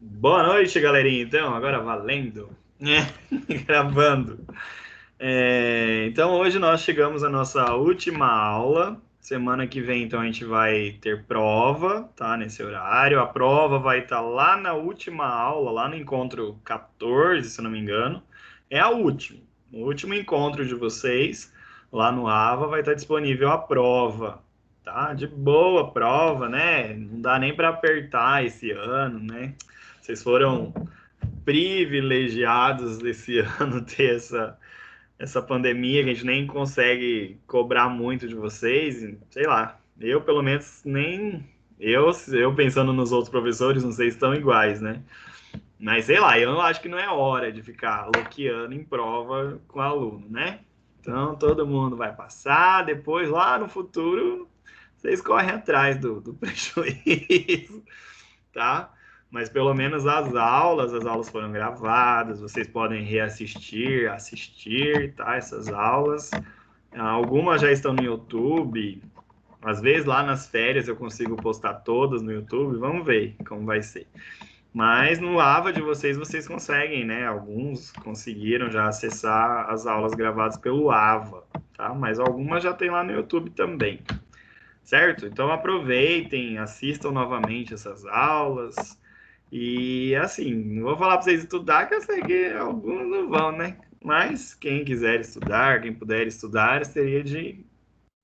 Boa noite, galerinha. Então, agora valendo, né? Gravando. Então, hoje nós chegamos à nossa última aula. Semana que vem, então, a gente vai ter prova, tá? Nesse horário. A prova vai estar lá na última aula, lá no encontro 14, se eu não me engano. É a última. O último encontro de vocês, lá no AVA, vai estar disponível a prova, tá? De boa prova, né? Não dá nem para apertar esse ano, né? Vocês foram privilegiados desse ano ter essa pandemia, que a gente nem consegue cobrar muito de vocês, sei lá. Eu, pelo menos, nem. Eu pensando nos outros professores, não sei se estão iguais, né? Mas sei lá, eu acho que não é hora de ficar loqueando em prova com aluno, né? Então todo mundo vai passar, depois lá no futuro vocês correm atrás do prejuízo, tá? Mas pelo menos as aulas foram gravadas, vocês podem reassistir, assistir, tá? Essas aulas. Algumas já estão no YouTube. Às vezes lá nas férias eu consigo postar todas no YouTube. Vamos ver como vai ser. Mas no AVA de vocês, vocês conseguem, né? Alguns conseguiram já acessar as aulas gravadas pelo AVA, tá? Mas algumas já tem lá no YouTube também, certo? Então aproveitem, assistam novamente essas aulas. E assim, não vou falar para vocês estudar, que eu sei que alguns não vão, né? Mas quem quiser estudar, quem puder estudar, seria de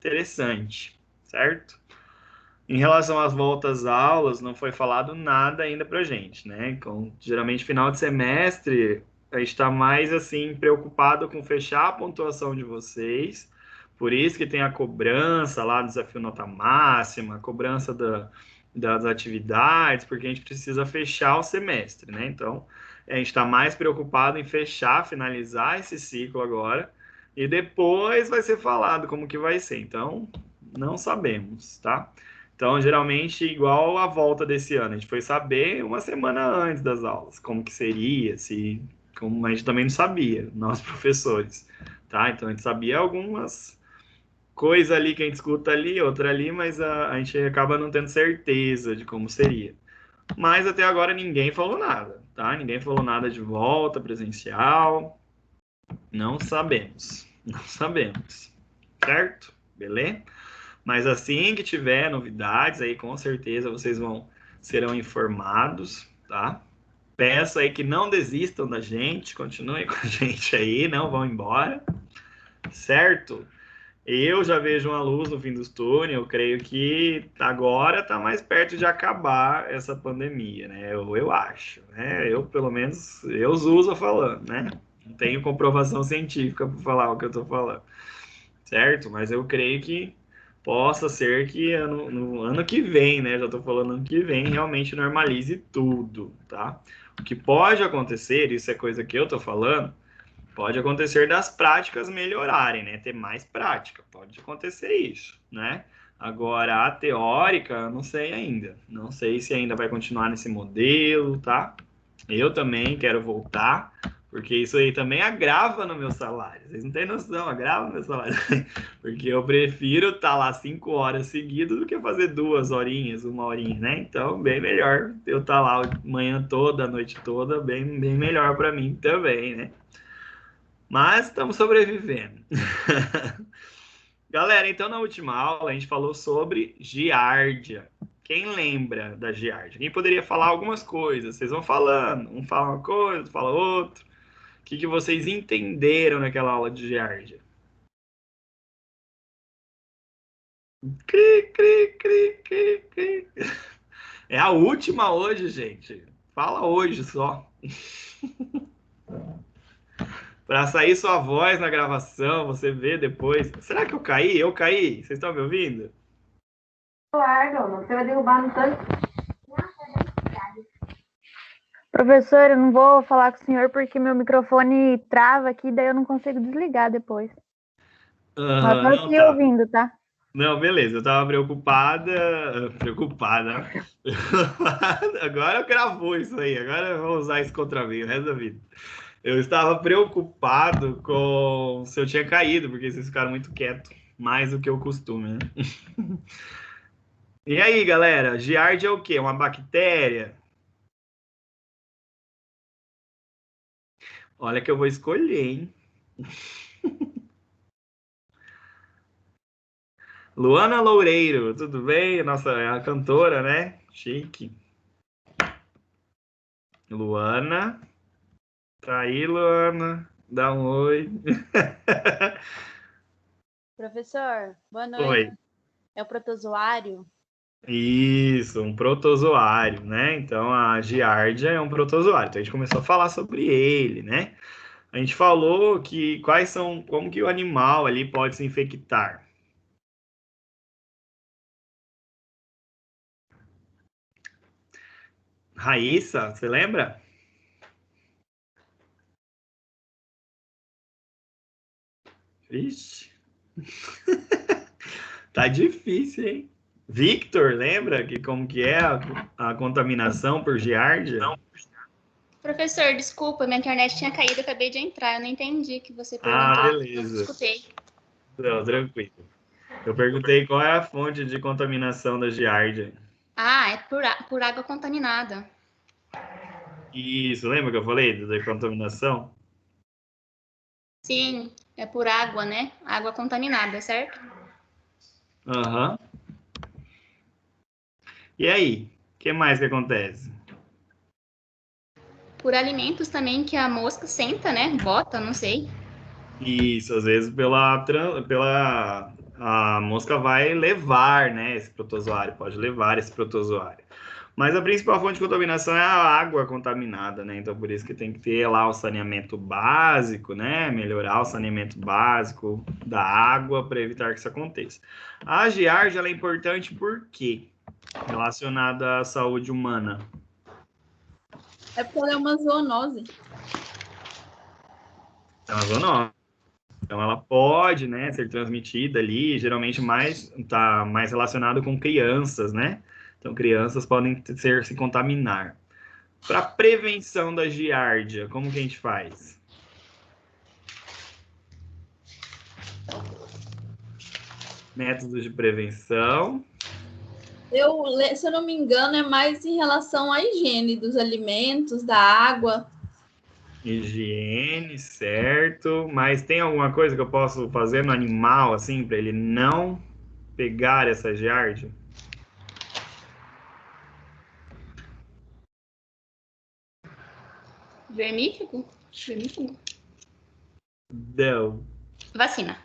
interessante, certo? Em relação às voltas às aulas, não foi falado nada ainda pra gente, né? Geralmente, final de semestre, a gente está mais assim preocupado com fechar a pontuação de vocês. Por isso que tem a cobrança lá do desafio nota máxima, a cobrança das atividades, porque a gente precisa fechar o semestre, né? Então, a gente está mais preocupado em fechar, finalizar esse ciclo agora, e depois vai ser falado como que vai ser. Então, não sabemos, tá? Então, geralmente, igual a volta desse ano, a gente foi saber uma semana antes das aulas, como que seria, se, como a gente também não sabia, nós professores, tá? Então, a gente sabia algumas coisas ali que a gente escuta ali, outra ali, mas a gente acaba não tendo certeza de como seria. Mas até agora ninguém falou nada, tá? Ninguém falou nada de volta presencial, não sabemos, não sabemos, certo? Beleza? Mas assim que tiver novidades aí, com certeza vocês serão informados, tá? Peço aí que não desistam da gente, continuem com a gente aí, não vão embora, certo? Eu já vejo uma luz no fim do túnel, eu creio que agora está mais perto de acabar essa pandemia, né? Eu acho, né? Eu, pelo menos, eu uso falando, né? Não tenho comprovação científica para falar o que eu estou falando, certo? Mas eu creio que possa ser que no ano que vem, né? Já estou falando ano que vem, realmente normalize tudo, tá? O que pode acontecer, isso é coisa que eu estou falando, pode acontecer das práticas melhorarem, né? Ter mais prática, pode acontecer isso, né? Agora, a teórica, não sei ainda. Não sei se ainda vai continuar nesse modelo, tá? Eu também quero voltar, porque isso aí também agrava no meu salário. Vocês não têm noção, agrava no meu salário. Porque eu prefiro estar lá 5 horas seguidas do que fazer 2 horinhas, 1 horinha, né? Então, bem melhor eu estar lá a manhã toda, a noite toda, bem melhor para mim também, né? Mas estamos sobrevivendo. Galera, então na última aula a gente falou sobre giardia. Quem lembra da giardia? Quem poderia falar algumas coisas? Vocês vão falando, um fala uma coisa, outro fala outra. O que vocês entenderam naquela aula de giardia? Cri, cri, cri, cri, cri. É a última hoje, gente. Fala hoje só. Para sair sua voz na gravação, você vê depois. Será que eu caí? Eu caí? Vocês estão me ouvindo? Larga, não, você vai derrubar no tanque. Professor, eu não vou falar com o senhor porque meu microfone trava aqui, daí eu não consigo desligar depois. Mas tô Aham, não aqui tá. ouvindo, tá? Não, beleza, eu tava preocupada. Agora gravou isso aí, agora eu vou usar isso contra mim o resto da vida. Eu estava preocupado com se eu tinha caído, porque vocês ficaram muito quietos, mais do que o costume, né? E aí, galera, giardia é o quê? Uma bactéria? Olha que eu vou escolher, hein? Luana Loureiro, tudo bem? Nossa, é a cantora, né? Chique. Luana. Tá aí, Luana. Dá um oi. Professor, boa noite. Oi. É o protozoário? Isso, um protozoário, né? Então a giardia é um protozoário. Então a gente começou a falar sobre ele, né? A gente falou que como que o animal ali pode se infectar. Raíssa, você lembra? Vixe, tá difícil, hein? Victor, lembra que como que é a contaminação por giardia? Não. Professor, desculpa, minha internet tinha caído, eu acabei de entrar, eu não entendi o que você Ah, perguntou. beleza. Escutei. Não, tranquilo. Eu perguntei qual é a fonte de contaminação da giardia. Ah, é por água contaminada. Isso, lembra que eu falei da contaminação? Sim, é por água, né? Água contaminada, certo? Aham. E aí, o que mais que acontece? Por alimentos também que a mosca senta, né? Bota, não sei. Isso, às vezes a mosca vai levar, né, esse protozoário, pode levar esse protozoário. Mas a principal fonte de contaminação é a água contaminada, né? Então por isso que tem que ter lá o saneamento básico, né? Melhorar o saneamento básico da água para evitar que isso aconteça. A giardia ela é importante por quê? Relacionada à saúde humana. É porque ela é uma zoonose. É uma zoonose. Então ela pode, né, ser transmitida ali, geralmente tá mais relacionado com crianças, né? Então crianças podem se contaminar. Para prevenção da giardia, como que a gente faz? Métodos de prevenção. Se eu não me engano, é mais em relação à higiene dos alimentos, da água. Higiene, certo. Mas tem alguma coisa que eu posso fazer no animal, assim, para ele não pegar essa giardia? Vermífugo? Vermífugo? Não. Vacina.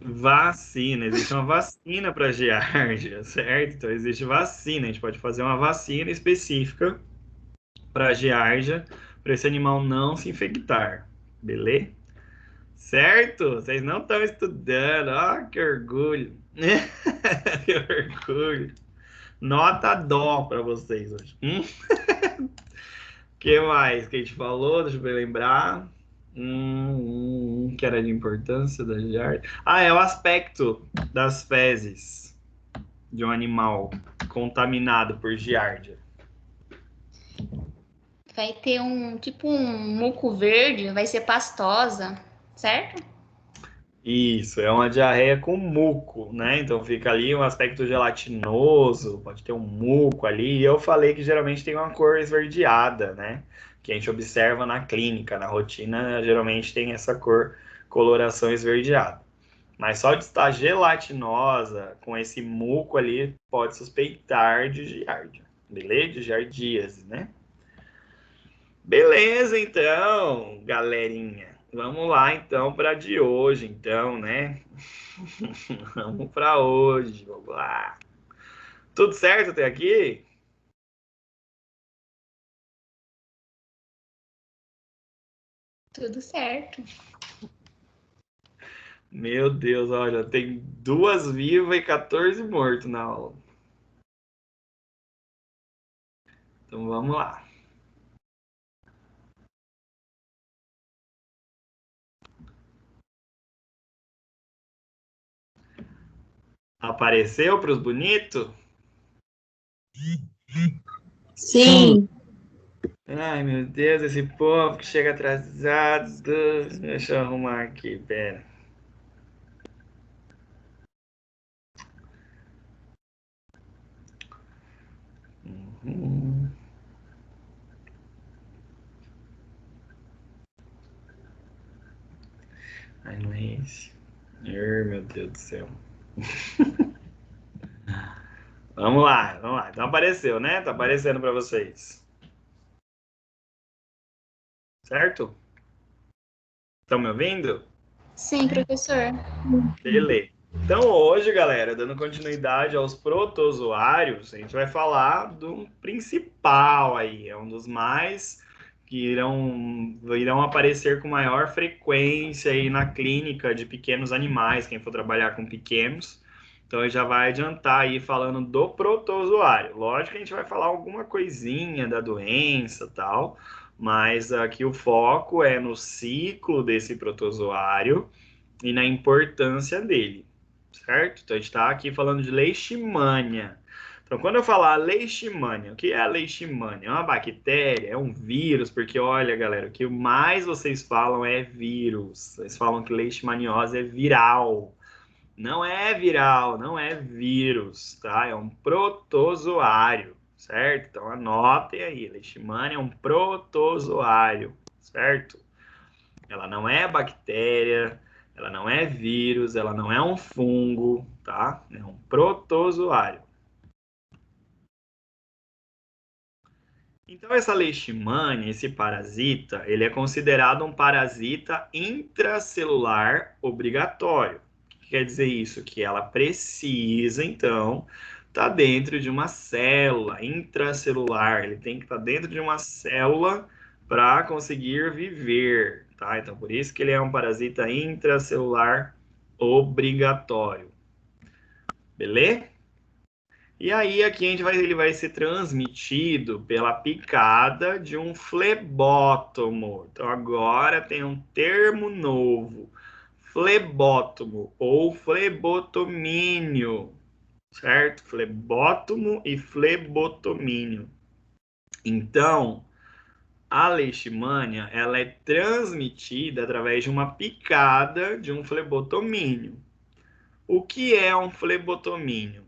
Vacina, existe uma vacina para giardia, certo? Então existe vacina, a gente pode fazer uma vacina específica para giardia, para esse animal não se infectar, beleza? Certo? Vocês não estão estudando, ah, que orgulho, que orgulho. Nota dó para vocês hoje. Que mais que a gente falou? Deixa eu lembrar. Que era de importância da giardia. Ah, é o aspecto das fezes de um animal contaminado por giardia. Vai ter um muco verde, vai ser pastosa, certo? Isso, é uma diarreia com muco, né? Então fica ali um aspecto gelatinoso, pode ter um muco ali. E eu falei que geralmente tem uma cor esverdeada, né? Que a gente observa na clínica, na rotina, geralmente tem essa coloração esverdeada. Mas só de estar gelatinosa, com esse muco ali, pode suspeitar de giardia, beleza? De giardíase, né? Beleza, então, galerinha. Vamos lá, então, para de hoje, então, né? Vamos para hoje, vamos lá. Tudo certo até aqui? Tudo certo. Meu Deus, olha, tem 2 vivas e 14 mortos na aula. Então vamos lá. Apareceu para os bonitos? Sim. Ai, meu Deus, esse povo que chega atrasado. Deixa eu arrumar aqui, pera. Uhum. paciência. Meu Deus do céu. Vamos lá, vamos lá. Então apareceu, né? Tá aparecendo para vocês. Certo? Estão me ouvindo? Sim, professor. Beleza. Então hoje, galera, dando continuidade aos protozoários, a gente vai falar do principal aí, é um dos mais que irão aparecer com maior frequência aí na clínica de pequenos animais, quem for trabalhar com pequenos. Então já vai adiantar aí falando do protozoário. Lógico que a gente vai falar alguma coisinha da doença, tal, mas aqui o foco é no ciclo desse protozoário e na importância dele, certo? Então a gente está aqui falando de leishmania. Então, quando eu falar leishmania, o que é a leishmania? É uma bactéria? É um vírus? Porque, olha, galera, o que mais vocês falam é vírus. Vocês falam que leishmaniose é viral. Não é viral, não é vírus, tá? É um protozoário, certo? Então, anotem aí. Leishmania é um protozoário, certo? Ela não é bactéria, ela não é vírus, ela não é um fungo, tá? É um protozoário. Então, essa leishmania, esse parasita, ele é considerado um parasita intracelular obrigatório. O que quer dizer isso? Que ela precisa, então, estar dentro de uma célula intracelular. Ele tem que estar dentro de uma célula para conseguir viver, tá? Então, por isso que ele é um parasita intracelular obrigatório. Beleza? E aí aqui ele vai ser transmitido pela picada de um flebótomo. Então agora tem um termo novo, flebótomo ou flebotomínio, certo? Flebótomo e flebotomínio. Então, a leishmania, ela é transmitida através de uma picada de um flebotomínio. O que é um flebotomínio?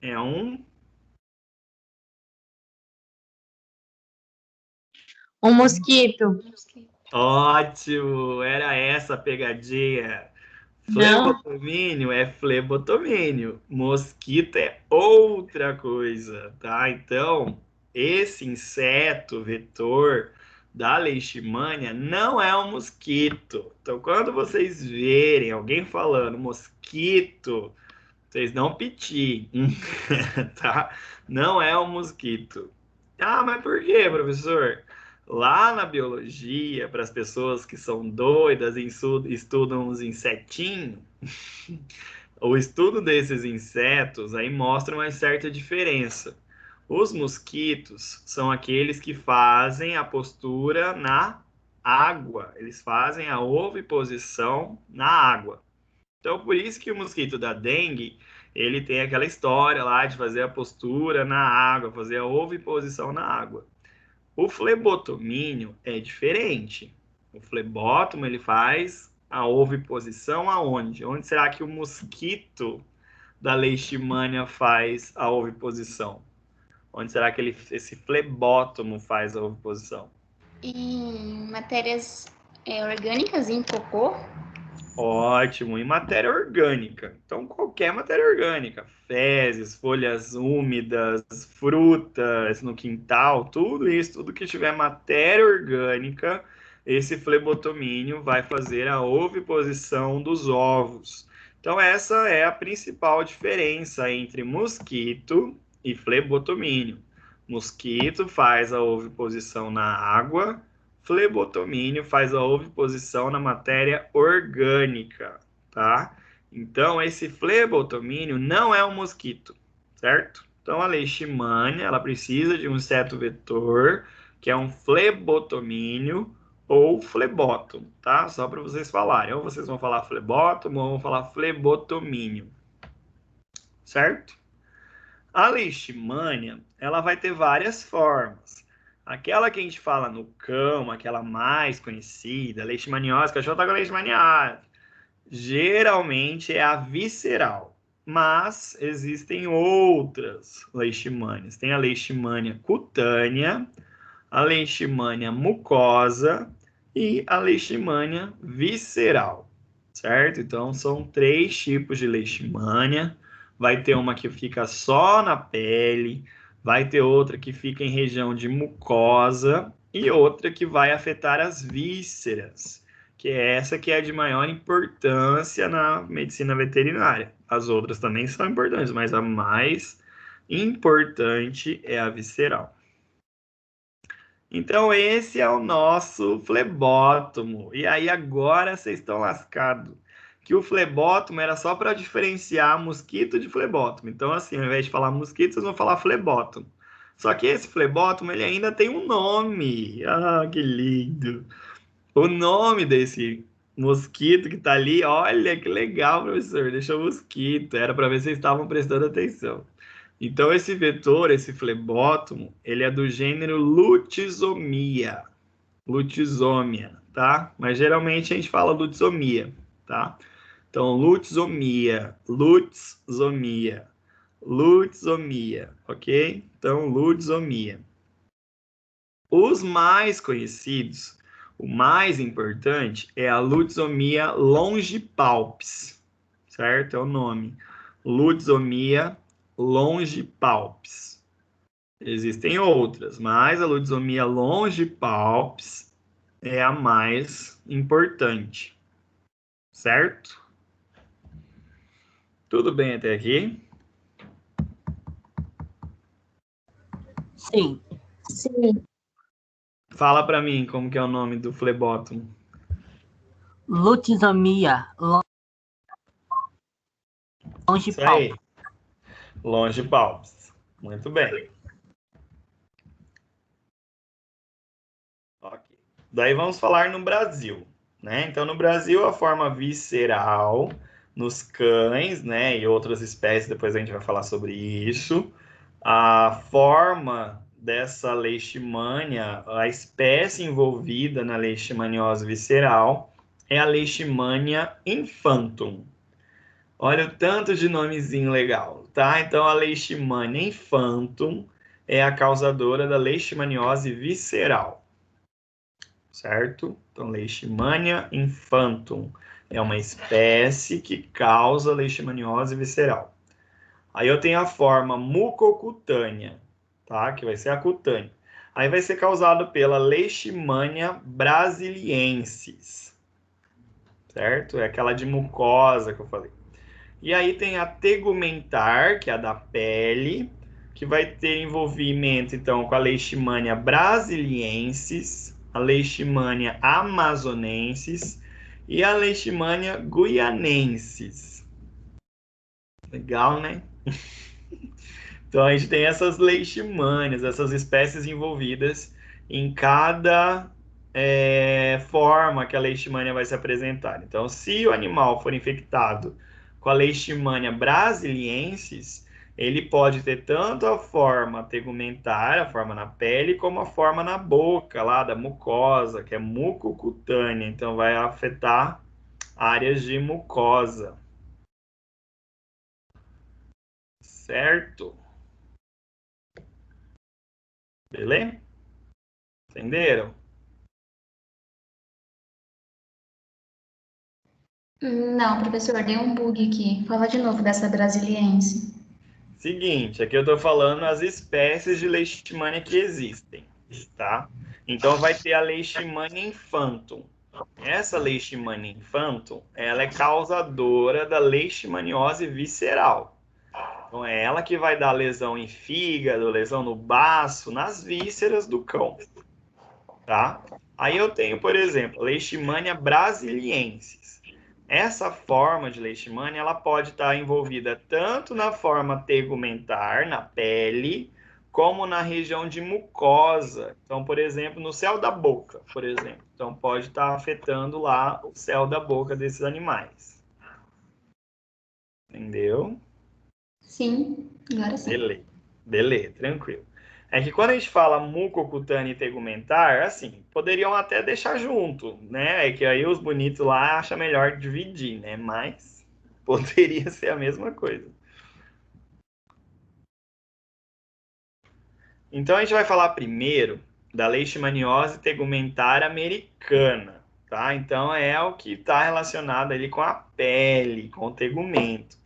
É um Um mosquito. Ótimo, era essa a pegadinha. Não. Flebotomínio é flebotomínio, mosquito é outra coisa, tá? Então, esse inseto vetor da leishmania não é um mosquito. Então, quando vocês verem alguém falando mosquito, vocês não pitem, tá? Não é um mosquito. Ah, mas por quê, professor? Lá na biologia, para as pessoas que são doidas e estudam os insetinhos, o estudo desses insetos aí mostra uma certa diferença. Os mosquitos são aqueles que fazem a postura na água, eles fazem a oviposição na água. Então, por isso que o mosquito da dengue, ele tem aquela história lá de fazer a postura na água, fazer a oviposição na água. O flebotomínio é diferente. O flebótomo, ele faz a oviposição aonde? Onde será que o mosquito da leishmania faz a oviposição? Onde será que esse flebótomo faz a oviposição? Em matérias orgânicas, em cocô. Ótimo, em matéria orgânica. Então, qualquer matéria orgânica, fezes, folhas úmidas, frutas no quintal, tudo isso, tudo que tiver matéria orgânica, esse flebotomínio vai fazer a oviposição dos ovos. Então, essa é a principal diferença entre mosquito e flebotomínio. Mosquito faz a oviposição na água, flebotomínio faz a oviposição na matéria orgânica, tá? Então, esse flebotomínio não é um mosquito, certo? Então, a leishmania, ela precisa de um inseto vetor, que é um flebotomínio ou flebótomo, tá? Só para vocês falarem. Ou vocês vão falar flebótomo ou vão falar flebotomínio, certo? A leishmania, ela vai ter várias formas. Aquela que a gente fala no cão, aquela mais conhecida, leishmaniose, cachorro tá com leishmaniose, geralmente é a visceral. Mas existem outras leishmanias. Tem a leishmania cutânea, a leishmania mucosa e a leishmania visceral, certo? Então, são 3 tipos de leishmania. Vai ter uma que fica só na pele, vai ter outra que fica em região de mucosa e outra que vai afetar as vísceras, que é essa que é de maior importância na medicina veterinária. As outras também são importantes, mas a mais importante é a visceral. Então, esse é o nosso flebótomo. E aí, agora vocês estão lascados. Que o flebótomo era só para diferenciar mosquito de flebótomo. Então, assim, ao invés de falar mosquito, vocês vão falar flebótomo. Só que esse flebótomo, ele ainda tem um nome. Ah, que lindo. O nome desse mosquito que tá ali, olha que legal, professor. Deixou mosquito. Era para ver se vocês estavam prestando atenção. Então, esse vetor, esse flebótomo, ele é do gênero Lutzomia. Lutzomia, tá? Mas geralmente a gente fala lutzomia, tá? Então, lutzomia, lutzomia, lutzomia, ok? Então, lutzomia. Os mais conhecidos, o mais importante é a lutzomia longipalpis, certo? É o nome. Lutzomia longipalpis. Existem outras, mas a lutzomia longipalpis é a mais importante, certo? Tudo bem até aqui? Sim. Sim. Fala para mim como que é o nome do flebótomo. Lutzomia Isso aí. Longipalpis. Muito bem. Ok. Daí vamos falar no Brasil, né? Então, no Brasil, a forma visceral nos cães, né, e outras espécies, depois a gente vai falar sobre isso. A forma dessa leishmania, a espécie envolvida na leishmaniose visceral é a Leishmania infantum. Olha o tanto de nomezinho legal, tá? Então, a Leishmania infantum é a causadora da leishmaniose visceral, certo? Então, Leishmania infantum é uma espécie que causa leishmaniose visceral. Aí eu tenho a forma mucocutânea, tá? Que vai ser a cutânea. Aí vai ser causado pela Leishmania brasiliensis, certo? É aquela de mucosa que eu falei. E aí tem a tegumentar, que é a da pele, que vai ter envolvimento, então, com a Leishmania brasiliensis, a Leishmania amazonensis e a Leishmania guianensis. Legal, né? Então, a gente tem essas leishmanias, essas espécies envolvidas em cada forma que a leishmania vai se apresentar. Então, se o animal for infectado com a Leishmania brasiliensis, ele pode ter tanto a forma tegumentar, a forma na pele, como a forma na boca, lá da mucosa, que é mucocutânea. Então, vai afetar áreas de mucosa. Certo? Beleza? Entenderam? Não, professor, deu um bug aqui. Fala de novo dessa brasiliense. Seguinte, aqui eu estou falando as espécies de leishmania que existem, tá? Então vai ter a Leishmania infantum. Essa Leishmania infantum, ela é causadora da leishmaniose visceral. Então é ela que vai dar lesão em fígado, lesão no baço, nas vísceras do cão, tá? Aí eu tenho, por exemplo, Leishmania brasiliensis. Essa forma de leishmania, ela pode estar envolvida tanto na forma tegumentar, na pele, como na região de mucosa. Então, por exemplo, no céu da boca, por exemplo. Então, pode estar afetando lá o céu da boca desses animais. Entendeu? Sim, agora sim. Beleza, tranquilo. É que quando a gente fala mucocutânea e tegumentar, assim, poderiam até deixar junto, né? É que aí os bonitos lá acham melhor dividir, né? Mas poderia ser a mesma coisa. Então a gente vai falar primeiro da leishmaniose tegumentar americana, tá? Então, é o que está relacionado ali com a pele, com o tegumento.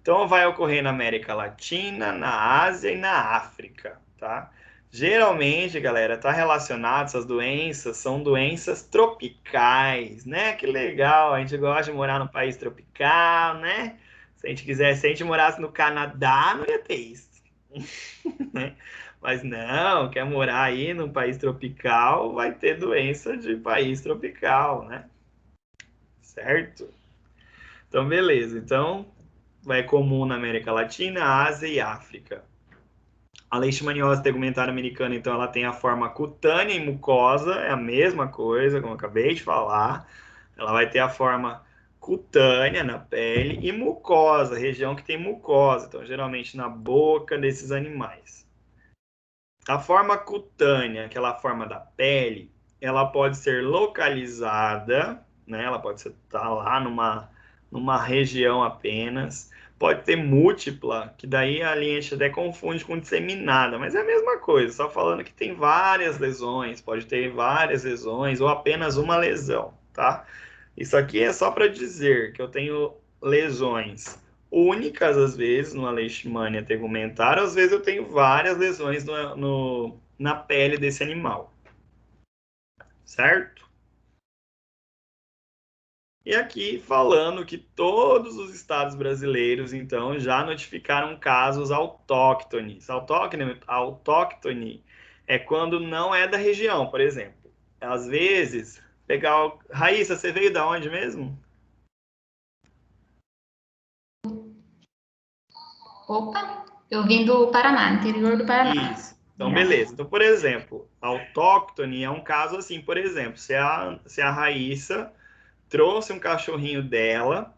Então, vai ocorrer na América Latina, na Ásia e na África, tá? Geralmente, galera, está relacionado, essas doenças são doenças tropicais, né? Que legal, a gente gosta de morar num país tropical, né? Se a gente quisesse, se a gente morasse no Canadá, não ia ter isso, né? Mas não, quer morar aí num país tropical, vai ter doença de país tropical, né? Certo? Então, beleza. Então, é comum na América Latina, Ásia e África. A leishmaniose tegumentária americana, então, ela tem a forma cutânea e mucosa, é a mesma coisa, como eu acabei de falar. Ela vai ter a forma cutânea na pele e mucosa, região que tem mucosa, então, geralmente na boca desses animais. A forma cutânea, aquela forma da pele, ela pode ser localizada, né? Ela pode estar lá numa região apenas. Pode ter múltipla, que daí a linha até confunde com disseminada, mas é a mesma coisa, só falando que tem várias lesões, pode ter várias lesões ou apenas uma lesão, tá? Isso aqui é só para dizer que eu tenho lesões únicas, às vezes, numa leishmania tegumentar, às vezes eu tenho várias lesões na pele desse animal, certo? E aqui falando que todos os estados brasileiros, então, já notificaram casos autóctones. Autóctone é quando não é da região, por exemplo. Às vezes, pegar... Raíssa, você veio da onde mesmo? Opa, eu vim do Paraná, interior do Paraná. Isso. Então, beleza. Então, por exemplo, autóctone é um caso assim, por exemplo, se a Raíssa trouxe um cachorrinho dela,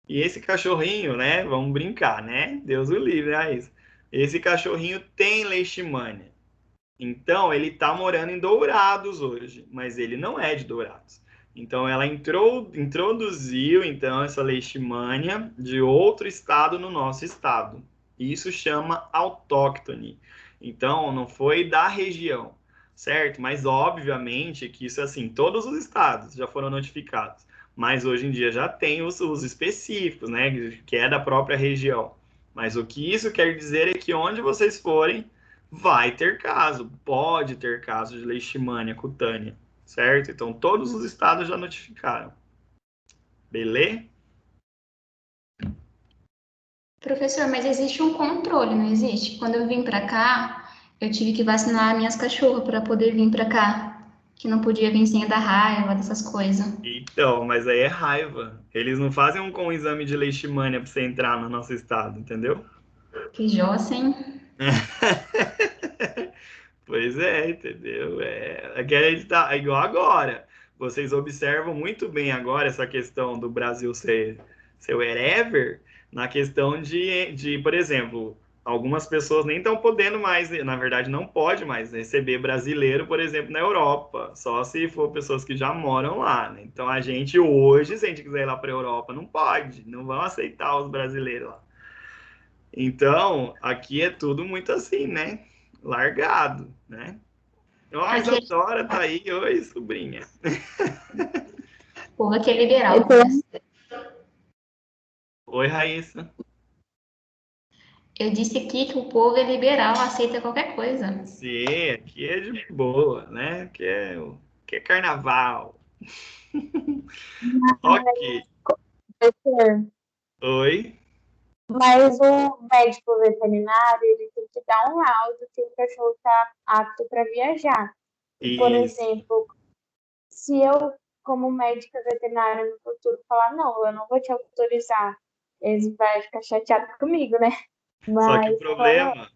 e esse cachorrinho, né, vamos brincar, né? Deus o livre, Raíssa. Esse cachorrinho tem leishmania. Então, ele tá morando em Dourados hoje, mas ele não é de Dourados. Então, ela introduziu, então, essa leishmania de outro estado no nosso estado. Isso chama autóctone. Então, não foi da região, certo? Mas, obviamente, que isso, assim, todos os estados já foram notificados. Mas, hoje em dia, já tem os específicos, né? Que é da própria região. Mas o que isso quer dizer é que onde vocês forem, vai ter caso, pode ter caso de leishmania cutânea, certo? Então, todos os estados já notificaram. Beleza? Professor, mas existe um controle, não existe? Quando eu vim para cá, eu tive que vacinar minhas cachorras para poder vir para cá, que não podia vir sem a da raiva, dessas coisas. Então, mas aí é raiva. Eles não fazem um exame de leishmania para você entrar no nosso estado, entendeu? Que jossa, hein? Pois é, entendeu? Aqui a gente tá igual agora. Vocês observam muito bem agora essa questão do Brasil ser wherever, na questão por exemplo, algumas pessoas nem estão podendo mais, na verdade, não pode mais receber brasileiro, por exemplo, na Europa, só se for pessoas que já moram lá, né? Então a gente hoje, se a gente quiser ir lá para a Europa, não pode, não vão aceitar os brasileiros lá. Então, aqui é tudo muito assim, né? Largado, né? Ó, a Aqui, Isadora tá aí. Oi, sobrinha. o povo aqui é liberal. Oi, Raíssa. Eu disse aqui que o povo é liberal, aceita qualquer coisa. Sim, aqui é de boa, né? Aqui é carnaval. Ok. Professor, Oi. mas o médico veterinário, ele tem que dar um laudo que o cachorro está apto para viajar. E, por Isso. exemplo, se eu, como médica veterinária no futuro, falar, não, eu não vou te autorizar, eles vão ficar chateados comigo, né? Só que o Mas problema...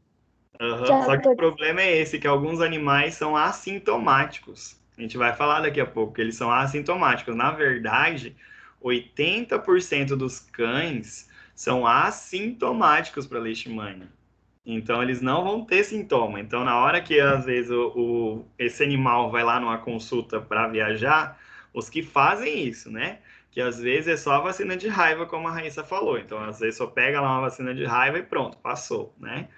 já Só que o problema é esse, que alguns animais são assintomáticos. A gente vai falar daqui a pouco que eles são assintomáticos. Na verdade, 80% dos cães são assintomáticos para leishmania. Então, eles não vão ter sintoma. Então, na hora que, às vezes, esse animal vai lá numa consulta para viajar, os que fazem isso, né? Que às vezes é só a vacina de raiva, como a Raíssa falou. Então, às vezes, só pega lá uma vacina de raiva e pronto, passou, né?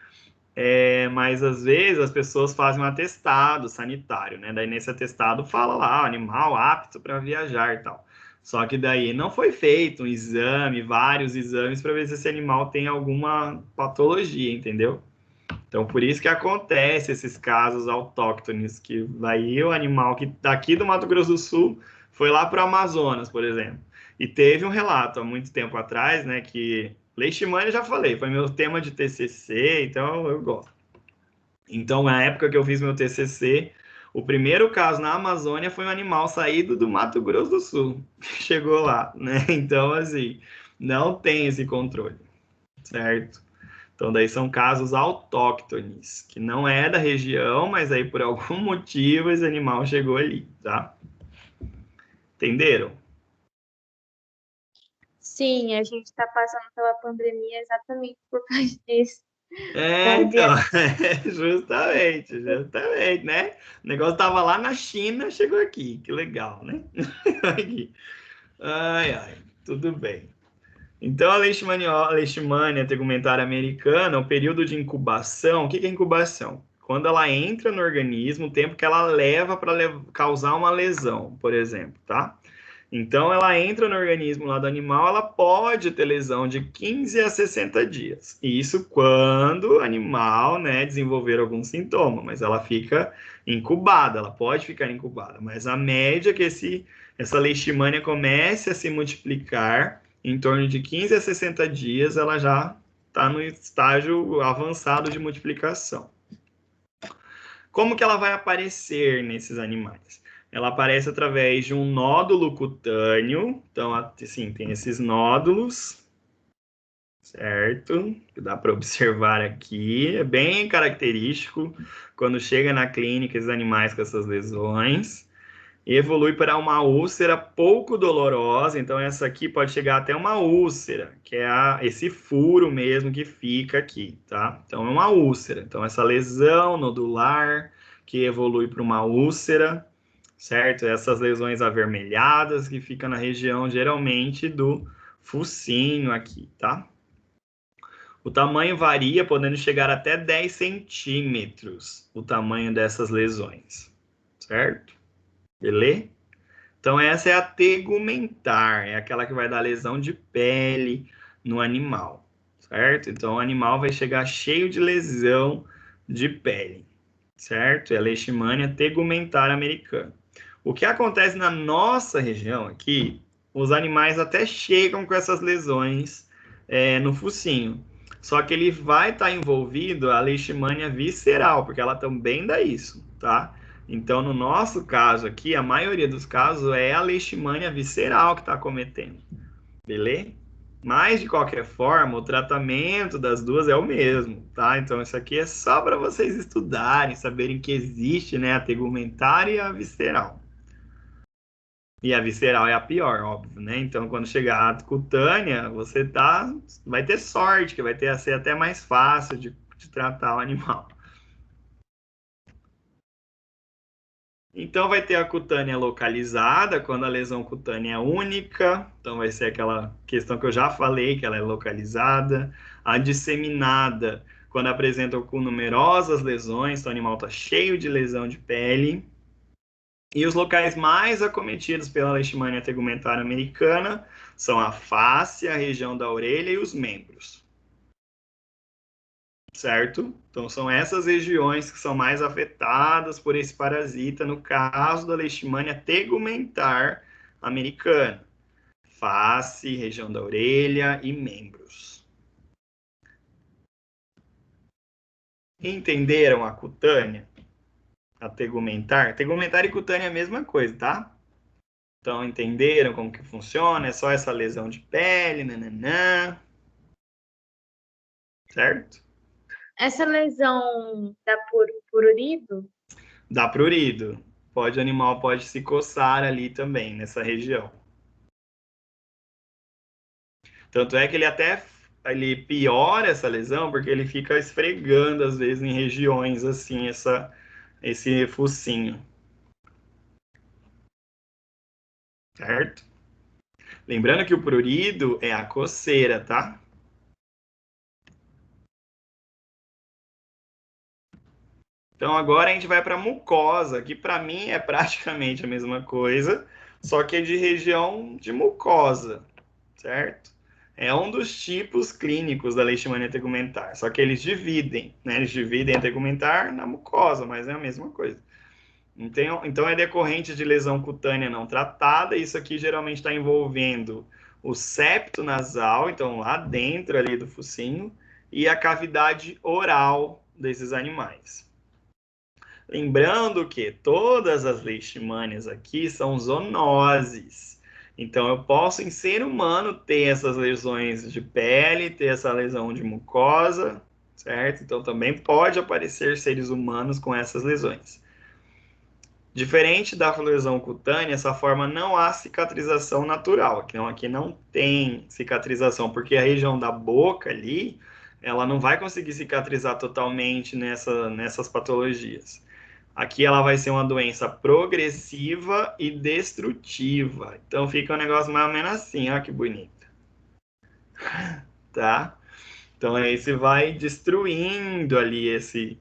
mas às vezes as pessoas fazem um atestado sanitário, né? Daí nesse atestado fala lá, animal apto para viajar e tal. Só que daí não foi feito um exame, vários exames para ver se esse animal tem alguma patologia, entendeu? Então por isso que acontece esses casos autóctones, que daí o animal que daqui do Mato Grosso do Sul foi lá para o Amazonas, por exemplo. E teve um relato há muito tempo atrás, né, que leishmania, já falei, foi meu tema de TCC, então eu gosto. Então, na época que eu fiz meu TCC, o primeiro caso na Amazônia foi um animal saído do Mato Grosso do Sul, que chegou lá, né? Então, assim, não tem esse controle, certo? Então, daí são casos autóctones, que não é da região, mas aí por algum motivo esse animal chegou ali, tá? Entenderam? Sim, a gente está passando pela pandemia exatamente por causa disso. Então, justamente, né? O negócio tava lá na China, chegou aqui, que legal, né? Aqui. Ai, tudo bem. Então, a leishmania tegumentária americana, o período de incubação, o que é incubação? Quando ela entra no organismo, o tempo que ela leva para causar uma lesão, por exemplo, tá? Então, ela entra no organismo lá do animal, ela pode ter lesão de 15 a 60 dias. Isso quando o animal, né, desenvolver algum sintoma, mas ela fica incubada, ela pode ficar incubada. Mas a média é que essa leishmania comece a se multiplicar em torno de 15 a 60 dias, ela já está no estágio avançado de multiplicação. Como que ela vai aparecer nesses animais? Ela aparece através de um nódulo cutâneo. Então, assim, tem esses nódulos, certo? Que dá para observar aqui. É bem característico quando chega na clínica esses animais com essas lesões. Evolui para uma úlcera pouco dolorosa. Então, essa aqui pode chegar até uma úlcera, que é esse furo mesmo que fica aqui, tá? Então, é uma úlcera. Então, essa lesão nodular que evolui para uma úlcera, certo? Essas lesões avermelhadas que ficam na região, geralmente, do focinho aqui, tá? O tamanho varia, podendo chegar até 10 centímetros, o tamanho dessas lesões, certo? Beleza? Então, essa é a tegumentar, é aquela que vai dar lesão de pele no animal, certo? Então, o animal vai chegar cheio de lesão de pele, certo? É a leishmania tegumentar americana. O que acontece na nossa região aqui, os animais até chegam com essas lesões no focinho, só que ele vai estar envolvido a leishmania visceral, porque ela também dá isso, tá? Então, no nosso caso aqui, a maioria dos casos é a leishmania visceral que está cometendo, beleza? Mas, de qualquer forma, o tratamento das duas é o mesmo, tá? Então, isso aqui é só para vocês estudarem, saberem que existe, né, a tegumentar e a visceral. E a visceral é a pior, óbvio, né? Então, quando chegar a cutânea, vai ter sorte, que vai ser até mais fácil de tratar o animal. Então, vai ter a cutânea localizada, quando a lesão cutânea é única. Então, vai ser aquela questão que eu já falei, que ela é localizada. A disseminada, quando apresenta com numerosas lesões, então o animal está cheio de lesão de pele. E os locais mais acometidos pela leishmania tegumentar americana são a face, a região da orelha e os membros. Certo? Então, são essas regiões que são mais afetadas por esse parasita, no caso da leishmania tegumentar americana. Face, região da orelha e membros. Entenderam a cutânea? A tegumentar? Tegumentar e cutânea é a mesma coisa, tá? Então, entenderam como que funciona? É só essa lesão de pele, nananã. Certo? Essa lesão dá por prurido? Dá prurido. O animal pode se coçar ali também, nessa região. Tanto é que ele piora essa lesão porque ele fica esfregando, às vezes, em regiões assim, esse focinho. Certo? Lembrando que o prurido é a coceira, tá? Então, agora a gente vai para a mucosa, que para mim é praticamente a mesma coisa, só que é de região de mucosa, certo? É um dos tipos clínicos da leishmania tegumentar, só que eles dividem, né? Eles dividem a tegumentar na mucosa, mas é a mesma coisa. Então é decorrente de lesão cutânea não tratada, isso aqui geralmente está envolvendo o septo nasal, então lá dentro ali do focinho, e a cavidade oral desses animais. Lembrando que todas as leishmanias aqui são zoonoses. Então, eu posso, em ser humano, ter essas lesões de pele, ter essa lesão de mucosa, certo? Então, também pode aparecer seres humanos com essas lesões. Diferente da lesão cutânea, essa forma não há cicatrização natural. Então, aqui não tem cicatrização, porque a região da boca ali, ela não vai conseguir cicatrizar totalmente nessas patologias. Aqui ela vai ser uma doença progressiva e destrutiva. Então fica um negócio mais ou menos assim, ó que bonito. Tá? Então aí você vai destruindo ali esse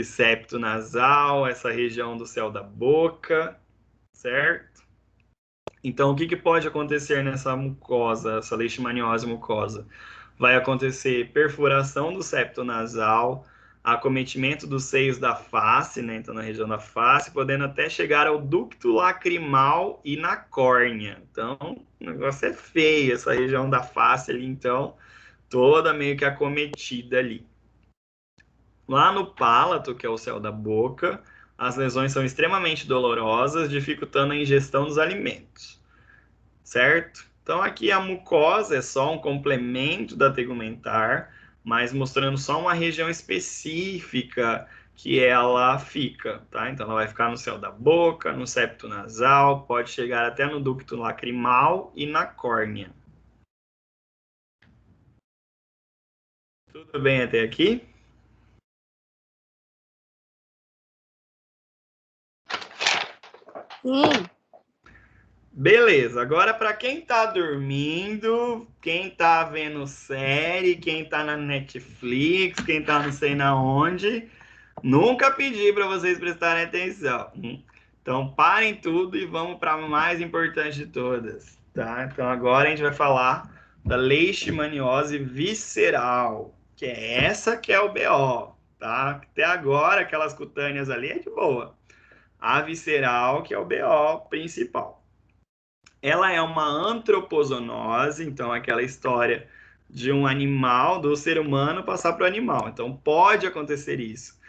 septo nasal, essa região do céu da boca, certo? Então o que pode acontecer nessa mucosa, essa leishmaniose mucosa? Vai acontecer perfuração do septo nasal, acometimento dos seios da face, né? Então, na região da face, podendo até chegar ao ducto lacrimal e na córnea. Então, o negócio é feio, essa região da face ali, então, toda meio que acometida ali. Lá no palato, que é o céu da boca, as lesões são extremamente dolorosas, dificultando a ingestão dos alimentos, certo? Então aqui a mucosa é só um complemento da tegumentar, mas mostrando só uma região específica que ela fica, tá? Então ela vai ficar no céu da boca, no septo nasal, pode chegar até no ducto lacrimal e na córnea. Tudo bem até aqui? Sim. Beleza, agora para quem tá dormindo, quem tá vendo série, quem tá na Netflix, quem tá não sei na onde, nunca pedi para vocês prestarem atenção. Então parem tudo e vamos para a mais importante de todas, tá? Então agora a gente vai falar da leishmaniose visceral, que é essa que é o BO, tá? Até agora aquelas cutâneas ali é de boa. A visceral que é o BO principal. Ela é uma antropozoonose, então aquela história de um animal, do ser humano passar para o animal. Então pode acontecer isso,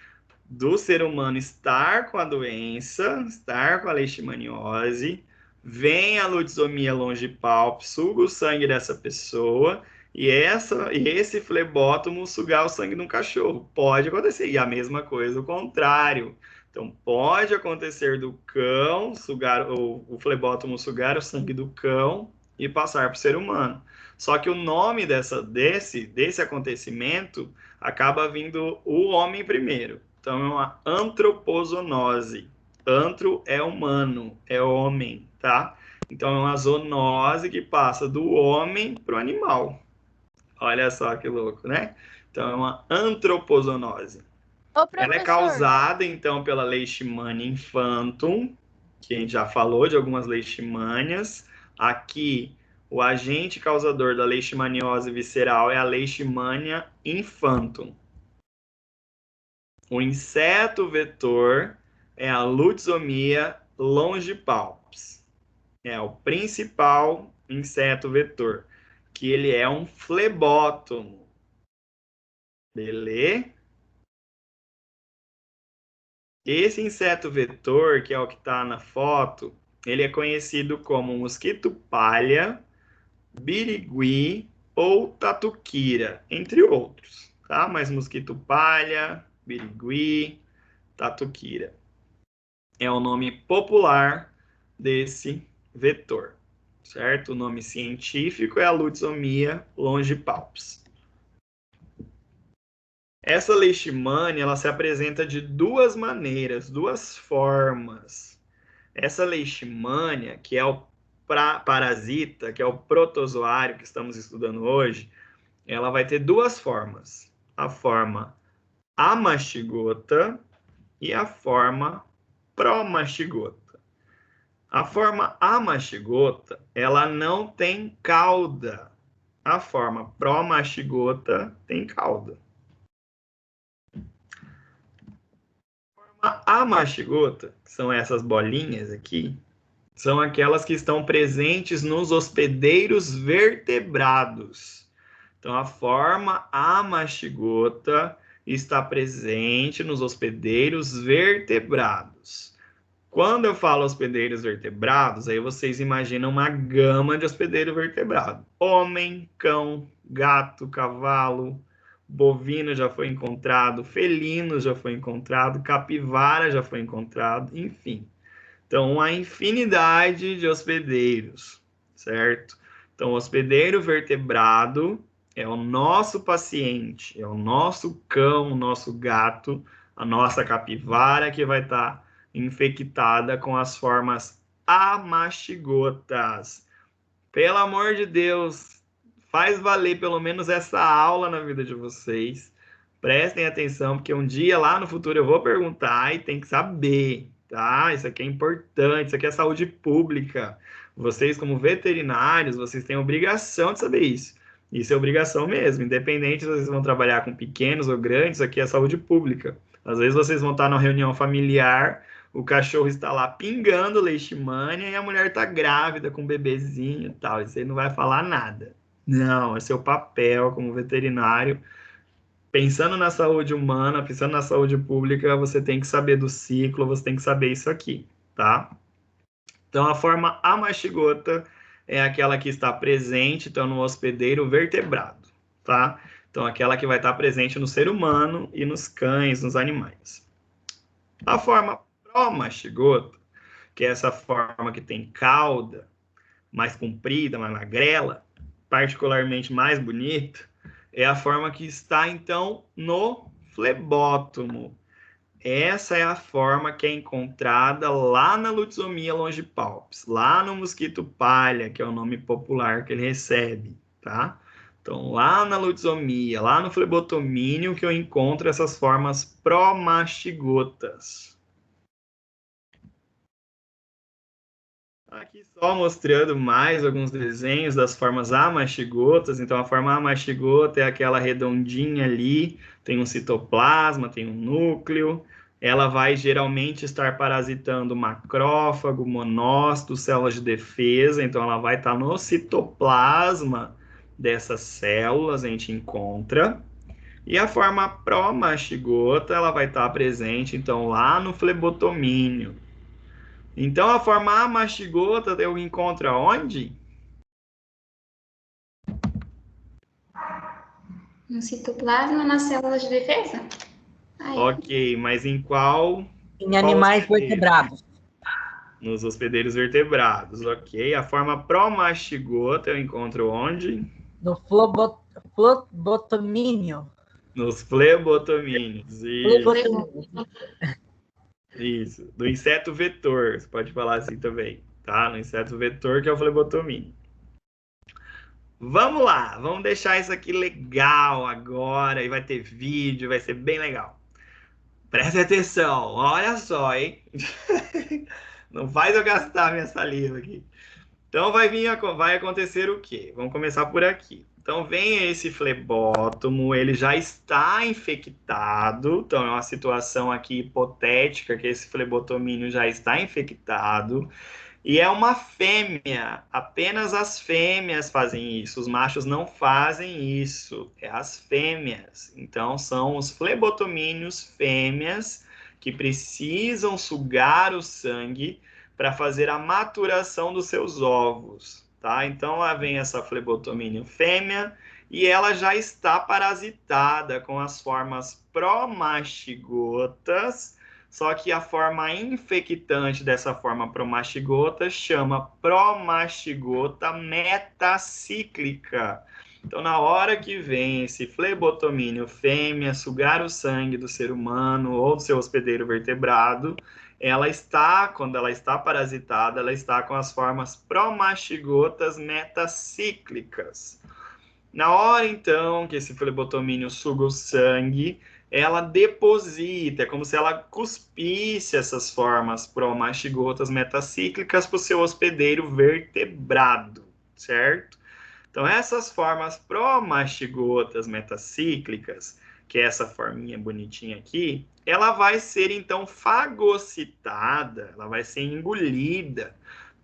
do ser humano estar com a doença, estar com a leishmaniose, vem a lutzomia longipalpis, suga o sangue dessa pessoa e esse flebótomo sugar o sangue de um cachorro. Pode acontecer. E a mesma coisa, o contrário. Então, pode acontecer do cão sugar o flebótomo sugar o sangue do cão e passar para o ser humano. Só que o nome desse acontecimento acaba vindo o homem primeiro. Então, é uma antropozoonose. Antro é humano, é homem, tá? Então, é uma zoonose que passa do homem para o animal. Olha só que louco, né? Então, é uma antropozoonose. Ela é causada, então, pela Leishmania infantum, que a gente já falou de algumas leishmanias. Aqui, o agente causador da leishmaniose visceral é a Leishmania infantum. O inseto vetor é a Lutzomia longipalpis. É o principal inseto vetor, que ele é um flebótomo. Beleza? Esse inseto vetor, que é o que está na foto, ele é conhecido como mosquito palha, birigui ou tatuquira, entre outros, tá? Mas mosquito palha, birigui, tatuquira é o nome popular desse vetor, certo? O nome científico é a Lutzomia longipalpis. Essa leishmania, ela se apresenta de duas maneiras, duas formas. Essa leishmania, que é o parasita, que é o protozoário que estamos estudando hoje, ela vai ter duas formas. A forma amastigota e a forma promastigota. A forma amastigota, ela não tem cauda. A forma promastigota tem cauda. A forma amastigota, que são essas bolinhas aqui, são aquelas que estão presentes nos hospedeiros vertebrados. Então, a forma amastigota está presente nos hospedeiros vertebrados. Quando eu falo hospedeiros vertebrados, aí vocês imaginam uma gama de hospedeiro vertebrado. Homem, cão, gato, cavalo, bovino já foi encontrado, felino já foi encontrado, capivara já foi encontrado, enfim. Então, uma infinidade de hospedeiros, certo? Então, o hospedeiro vertebrado é o nosso paciente, é o nosso cão, o nosso gato, a nossa capivara que vai estar infectada com as formas amastigotas. Pelo amor de Deus, faz valer pelo menos essa aula na vida de vocês. Prestem atenção, porque um dia lá no futuro eu vou perguntar e tem que saber, tá? Isso aqui é importante, isso aqui é saúde pública. Vocês, como veterinários, vocês têm obrigação de saber isso. Isso é obrigação mesmo, independente se vocês vão trabalhar com pequenos ou grandes, isso aqui é saúde pública. Às vezes vocês vão estar numa reunião familiar, o cachorro está lá pingando leishmania e a mulher está grávida com um bebezinho e tal. Isso aí não vai falar nada. Não, é seu papel como veterinário. Pensando na saúde humana, pensando na saúde pública, você tem que saber do ciclo, você tem que saber isso aqui, tá? Então, a forma amastigota é aquela que está presente, então, no hospedeiro vertebrado, tá? Então, aquela que vai estar presente no ser humano e nos cães, nos animais. A forma promastigota, que é essa forma que tem cauda, mais comprida, mais magrela, particularmente mais bonita, é a forma que está, então, no flebótomo. Essa é a forma que é encontrada lá na Lutzomia longipalpis, lá no mosquito palha, que é o nome popular que ele recebe, tá? Então, lá na Lutzomia, lá no flebotomínio, que eu encontro essas formas promastigotas. Aqui só mostrando mais alguns desenhos das formas amastigotas. Então, a forma amastigota é aquela redondinha ali, tem um citoplasma, tem um núcleo. Ela vai geralmente estar parasitando macrófago, monócito, células de defesa. Então, ela vai estar no citoplasma dessas células, a gente encontra. E a forma promastigota, ela vai estar presente, então, lá no flebotomínio. Então, a forma amastigota eu encontro aonde? No citoplasma, nas células de defesa? Ai. Ok, mas em qual? Em animais vertebrados. Nos hospedeiros vertebrados, ok. A forma promastigota eu encontro onde? No flebotomínio. Nos flebotomíneos. Isso. Do inseto vetor, você pode falar assim também, tá? No inseto vetor, que é o flebotomínio. Vamos lá, vamos deixar isso aqui legal agora, e vai ter vídeo, vai ser bem legal. Preste atenção, olha só, hein? Não faz eu gastar minha saliva aqui. Então vai acontecer o quê? Vamos começar por aqui. Então vem esse flebótomo, ele já está infectado. Então é uma situação aqui hipotética que esse flebotomínio já está infectado. E é uma fêmea, apenas as fêmeas fazem isso, os machos não fazem isso, é as fêmeas. Então, são os flebotomíneos fêmeas que precisam sugar o sangue para fazer a maturação dos seus ovos, tá? Então, lá vem essa flebotomínio fêmea e ela já está parasitada com as formas promastigotas. Só que a forma infectante dessa forma promastigota chama promastigota metacíclica. Então, na hora que vem esse flebotomínio fêmea sugar o sangue do ser humano ou do seu hospedeiro vertebrado, quando ela está parasitada, ela está com as formas promastigotas metacíclicas. Na hora, então, que esse flebotomínio suga o sangue, ela deposita, é como se ela cuspisse essas formas promastigotas metacíclicas para o seu hospedeiro vertebrado, certo? Então, essas formas promastigotas metacíclicas, que é essa forminha bonitinha aqui, ela vai ser, então, fagocitada, ela vai ser engolida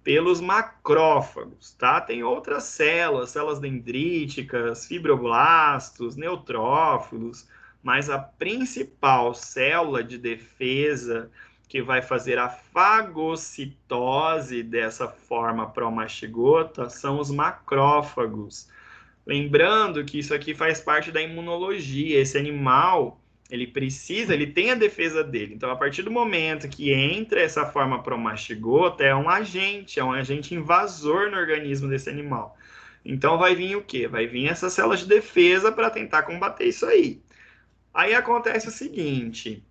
pelos macrófagos, tá? Tem outras células dendríticas, fibroblastos, neutrófilos, mas a principal célula de defesa que vai fazer a fagocitose dessa forma promastigota são os macrófagos. Lembrando que isso aqui faz parte da imunologia. Esse animal, ele tem a defesa dele. Então, a partir do momento que entra essa forma promastigota, é um agente invasor no organismo desse animal. Então, vai vir o quê? Vai vir essas células de defesa para tentar combater isso aí. Aí acontece o seguinte,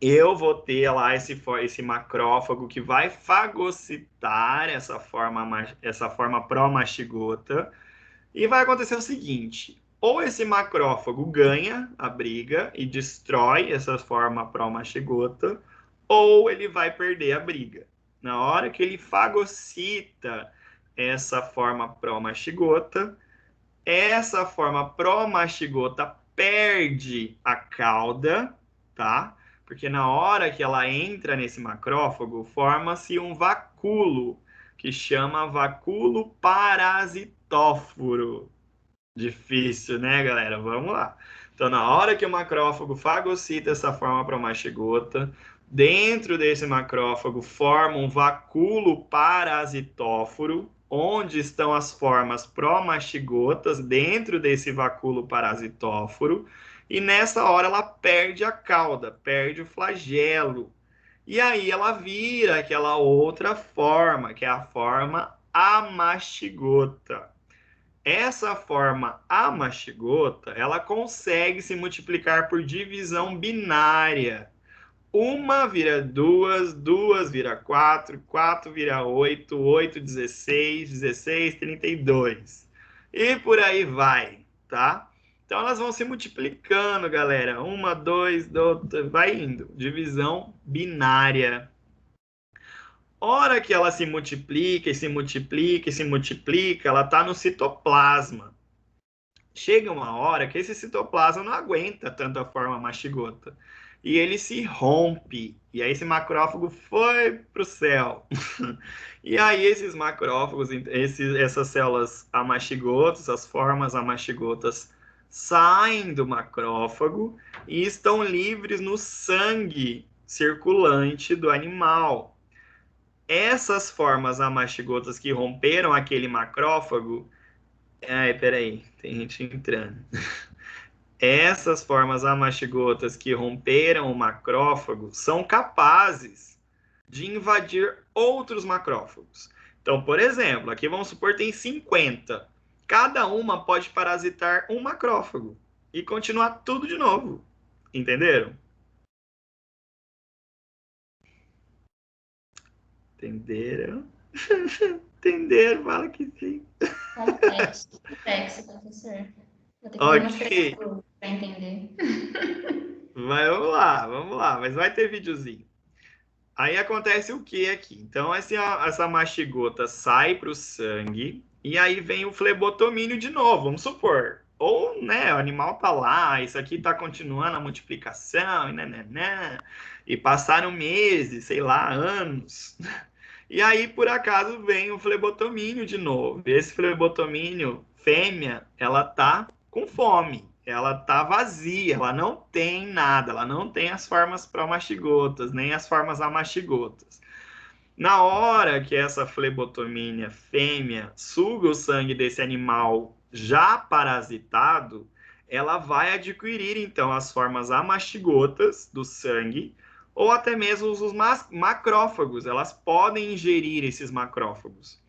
eu vou ter lá esse macrófago que vai fagocitar essa forma promastigota, e vai acontecer o seguinte, ou esse macrófago ganha a briga e destrói essa forma promastigota, ou ele vai perder a briga. Na hora que ele fagocita essa forma promastigota, essa forma promastigota perde a cauda, tá? Porque na hora que ela entra nesse macrófago, forma-se um vacúolo, que chama vacúolo parasitóforo. Difícil, né, galera? Vamos lá. Então, na hora que o macrófago fagocita essa forma promastigota, dentro desse macrófago forma um vacúolo parasitóforo, onde estão as formas promastigotas dentro desse vacúolo parasitóforo, e nessa hora ela perde a cauda, perde o flagelo. E aí ela vira aquela outra forma, que é a forma amastigota. Essa forma amastigota, ela consegue se multiplicar por divisão binária. Uma vira duas, duas vira quatro, quatro vira oito, oito, 16, 16, 32. E por aí vai, tá? Então elas vão se multiplicando, galera. Uma, dois, vai indo. Divisão binária. Hora que ela se multiplica, e se multiplica, e se multiplica, ela está no citoplasma. Chega uma hora que esse citoplasma não aguenta tanta forma mastigota. E ele se rompe. E aí esse macrófago foi para o céu. E aí esses macrófagos, essas células amastigotas, as formas amastigotas, saem do macrófago e estão livres no sangue circulante do animal. Essas formas amastigotas que romperam aquele macrófago... Ai, peraí, tem gente entrando. Essas formas amastigotas que romperam o macrófago são capazes de invadir outros macrófagos. Então, por exemplo, aqui vamos supor tem 50. Cada uma pode parasitar um macrófago e continuar tudo de novo. Entenderam? Entenderam? Entenderam? Fala que sim. Complexo, professor. Vou ter que Ok. mostrar para entender. Vamos lá, mas vai ter videozinho. Aí acontece o que aqui? Então, essa mastigota sai para o sangue e aí vem o flebotomínio de novo, vamos supor. Ou, né, o animal tá lá, isso aqui tá continuando a multiplicação, e passaram meses, sei lá, anos. E aí, por acaso, vem o flebotomínio de novo. Esse flebotomínio, fêmea, ela tá com fome. Ela tá vazia, ela não tem nada, ela não tem as formas promastigotas, nem as formas amastigotas. Na hora que essa flebotomínia fêmea suga o sangue desse animal já parasitado, ela vai adquirir, então, as formas amastigotas do sangue, ou até mesmo os macrófagos. Elas podem ingerir esses macrófagos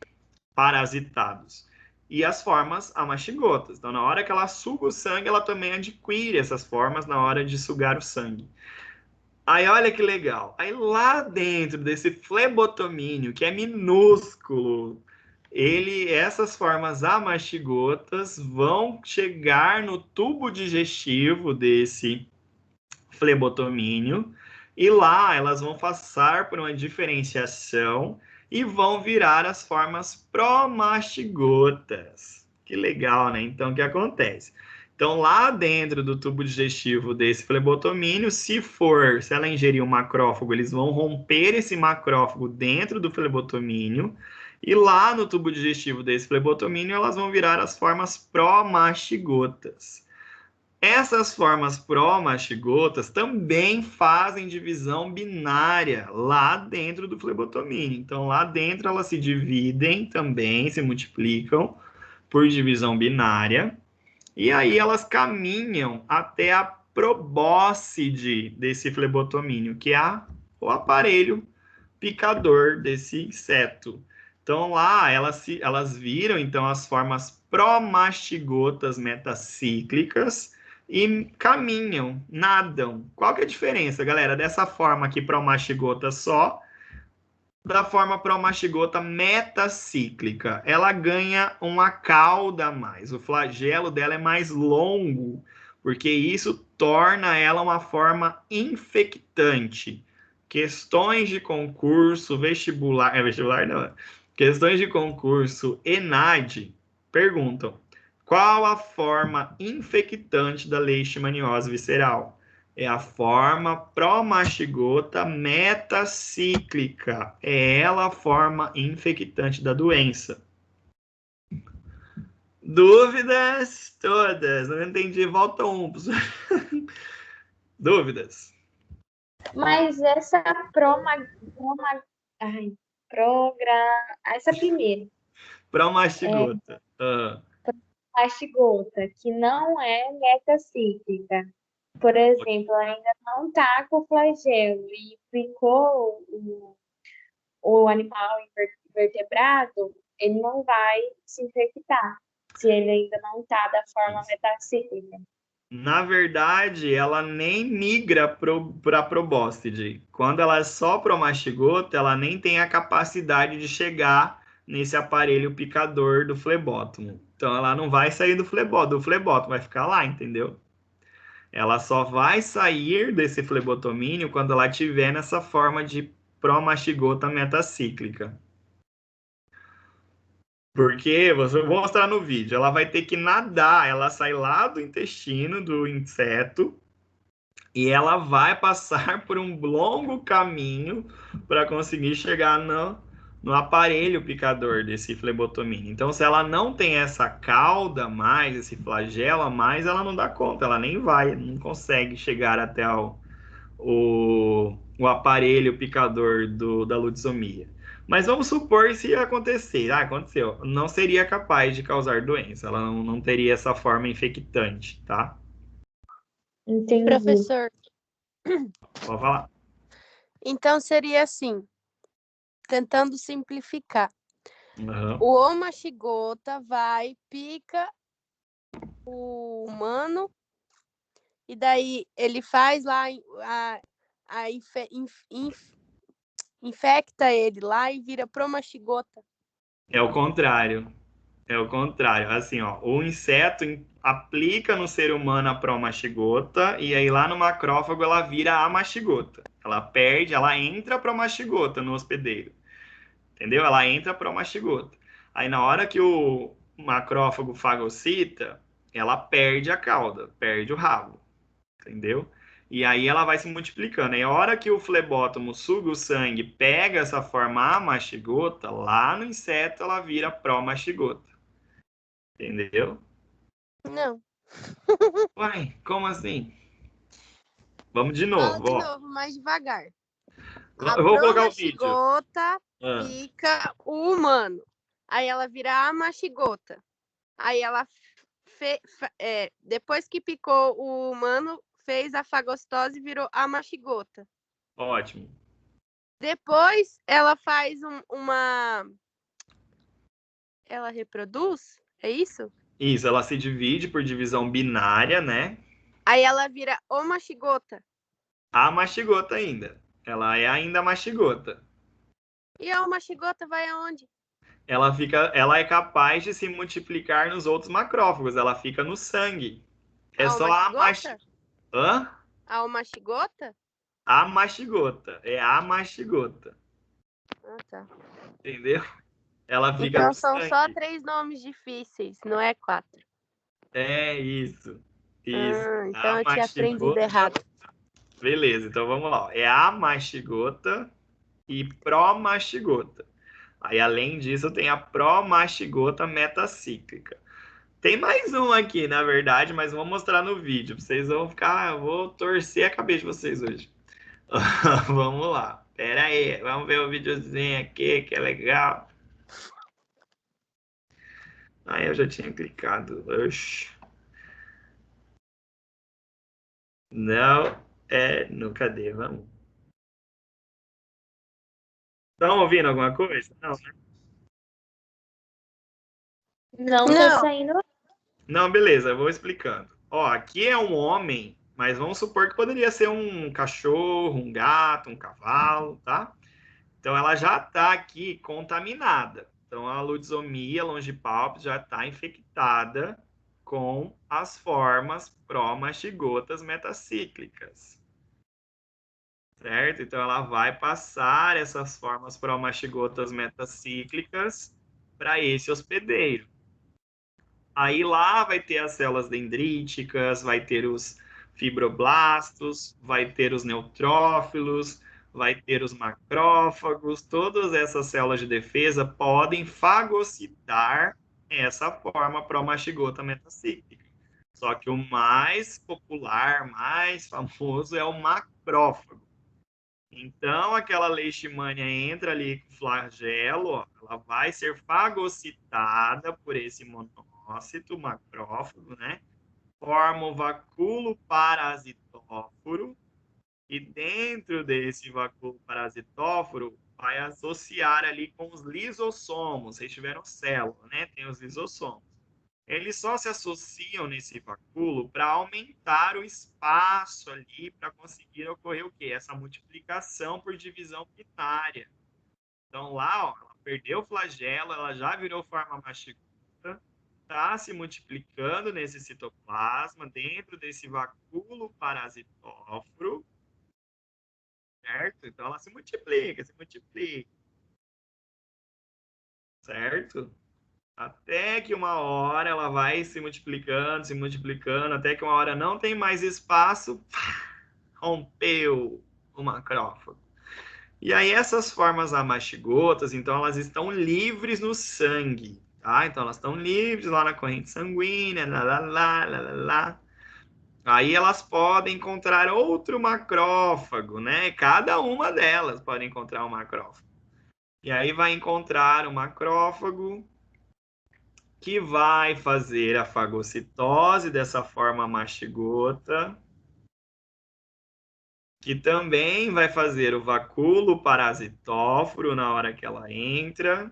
parasitados. E as formas amastigotas. Então, na hora que ela suga o sangue, ela também adquire essas formas na hora de sugar o sangue. Aí, olha que legal. Aí, lá dentro desse flebotomínio, que é minúsculo, essas formas amastigotas vão chegar no tubo digestivo desse flebotomínio e lá elas vão passar por uma diferenciação e vão virar as formas promastigotas. Que legal, né? Então, o que acontece? Então, lá dentro do tubo digestivo desse flebotomínio, se ela ingerir um macrófago, eles vão romper esse macrófago dentro do flebotomínio, e lá no tubo digestivo desse flebotomínio, elas vão virar as formas promastigotas. Essas formas promastigotas também fazem divisão binária lá dentro do flebotomínio. Então, lá dentro elas se dividem também, se multiplicam por divisão binária. E aí elas caminham até a probóscide desse flebotomínio, que é o aparelho picador desse inseto. Então lá elas viram então as formas promastigotas metacíclicas e caminham, nadam. Qual que é a diferença, galera, dessa forma aqui promastigota só da forma promastigota metacíclica? Ela ganha uma cauda a mais. O flagelo dela é mais longo, porque isso torna ela uma forma infectante. Questões de concurso vestibular, vestibular não, questões de concurso ENAD perguntam: qual a forma infectante da leishmaniose visceral? É a forma promastigota metacíclica. É ela a forma infectante da doença. Dúvidas? Todas. Não entendi. Volta um. Dúvidas? Mas essa essa primeira, Promastigota. mastigota, que não é metacíclica. Por exemplo, ainda não está com flagelo e picou o animal invertebrado, ele não vai se infectar, se ele ainda não está da forma metacíclica. Na verdade, ela nem migra para a probóscide. Quando ela é só promastigota, ela nem tem a capacidade de chegar nesse aparelho picador do flebótomo. Então, ela não vai sair do flebótomo, vai ficar lá, entendeu? Ela só vai sair desse flebotomínio quando ela estiver nessa forma de promastigota metacíclica. Porque, vou mostrar no vídeo, ela vai ter que nadar, ela sai lá do intestino do inseto e ela vai passar por um longo caminho para conseguir chegar no aparelho picador desse flebotomínio. Então, se ela não tem essa cauda mais, esse flagelo a mais, ela não dá conta, ela nem vai, não consegue chegar até o aparelho picador da lutsomia. Mas vamos supor se acontecer. Aconteceu. Não seria capaz de causar doença. Ela não teria essa forma infectante, tá? Entendi. Professor, Pode falar. então seria assim, tentando simplificar. Uhum. O omashigota vai, pica o humano, e daí ele faz lá, infecta ele lá e vira promashigota. É o contrário. É o contrário. Assim, ó, o inseto aplica no ser humano a promastigota e aí lá no macrófago ela vira a mastigota. Ela entra promastigota no hospedeiro. Entendeu? Ela entra promastigota. Aí na hora que o macrófago fagocita, ela perde a cauda, perde o rabo. Entendeu? E aí ela vai se multiplicando. E a hora que o flebótomo suga o sangue, pega essa forma amastigota, lá no inseto ela vira promastigota. Entendeu? Não. Uai, como assim? Vamos de Fala novo. de Ó. novo, mais devagar. Eu vou colocar o vídeo. A promashigota pica o humano. Aí ela vira a mashigota. Aí ela, depois que picou o humano, fez a fagostose e virou a mashigota. Ótimo. Depois ela faz ela reproduz? É isso? Isso, ela se divide por divisão binária, né? Aí ela vira o mashigota. A mastigota ainda. Ela é ainda mastigota. E a mashigota vai aonde? ela é capaz de se multiplicar nos outros macrófagos, ela fica no sangue. É A só a mastigota? Hã? A mastigota? A mastigota. É a mastigota. Ah, tá. Entendeu? Ela fica Então no são só sangue. 3 nomes difíceis, não é 4. É isso. Isso. Então A eu tinha aprendido mastigota. errado. Beleza, então vamos lá. É a mastigota e promastigota. Aí, além disso, tem a promastigota metacíclica. Tem mais um aqui, na verdade, mas vou mostrar no vídeo. Vocês vão ficar. Eu vou torcer a cabeça de vocês hoje. Vamos lá. Pera aí, vamos ver o videozinho aqui, que é legal. Eu já tinha clicado. Oxi. Não, no cadê? Vamos. Estão ouvindo alguma coisa? Não, né? Não tá Não. saindo. Não, beleza, eu vou explicando. Ó, aqui é um homem, mas vamos supor que poderia ser um cachorro, um gato, um cavalo, tá? Então ela já está aqui contaminada. Então a ludzomia longipalpis já está infectada com as formas promastigotas metacíclicas. Certo? Então ela vai passar essas formas promastigotas metacíclicas para esse hospedeiro. Aí lá vai ter as células dendríticas, vai ter os fibroblastos, vai ter os neutrófilos, vai ter os macrófagos. Todas essas células de defesa podem fagocitar essa forma promastigota metacíclica. Só que o mais popular, mais famoso é o macrófago. Então, aquela leishmania entra ali com flagelo, ó, ela vai ser fagocitada por esse monócito macrófago, né? Forma o vacúolo parasitóforo e dentro desse vacúolo parasitóforo vai associar ali com os lisossomos. Vocês tiveram célula, né? Tem os lisossomos. Eles só se associam nesse vacúolo para aumentar o espaço ali para conseguir ocorrer o quê? Essa multiplicação por divisão binária. Então lá, ó, ela perdeu o flagelo, ela já virou forma mastigota, está se multiplicando nesse citoplasma dentro desse vacúolo parasitóforo, certo? Então ela se multiplica, certo? Até que uma hora ela vai se multiplicando, até que uma hora não tem mais espaço, rompeu o macrófago. E aí essas formas amastigotas, então elas estão livres no sangue, tá? Então elas estão livres lá na corrente sanguínea, lá, lá, lá, lá, lá, lá. Aí elas podem encontrar outro macrófago, né? Cada uma delas pode encontrar um macrófago. E aí vai encontrar o macrófago que vai fazer a fagocitose dessa forma mastigota, que também vai fazer o vacúolo parasitóforo na hora que ela entra,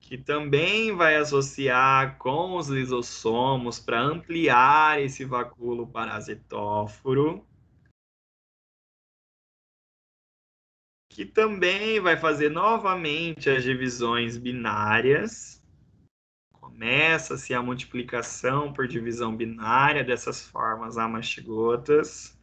que também vai associar com os lisossomos para ampliar esse vacúolo parasitóforo, que também vai fazer novamente as divisões binárias. Começa-se a multiplicação por divisão binária dessas formas amastigotas.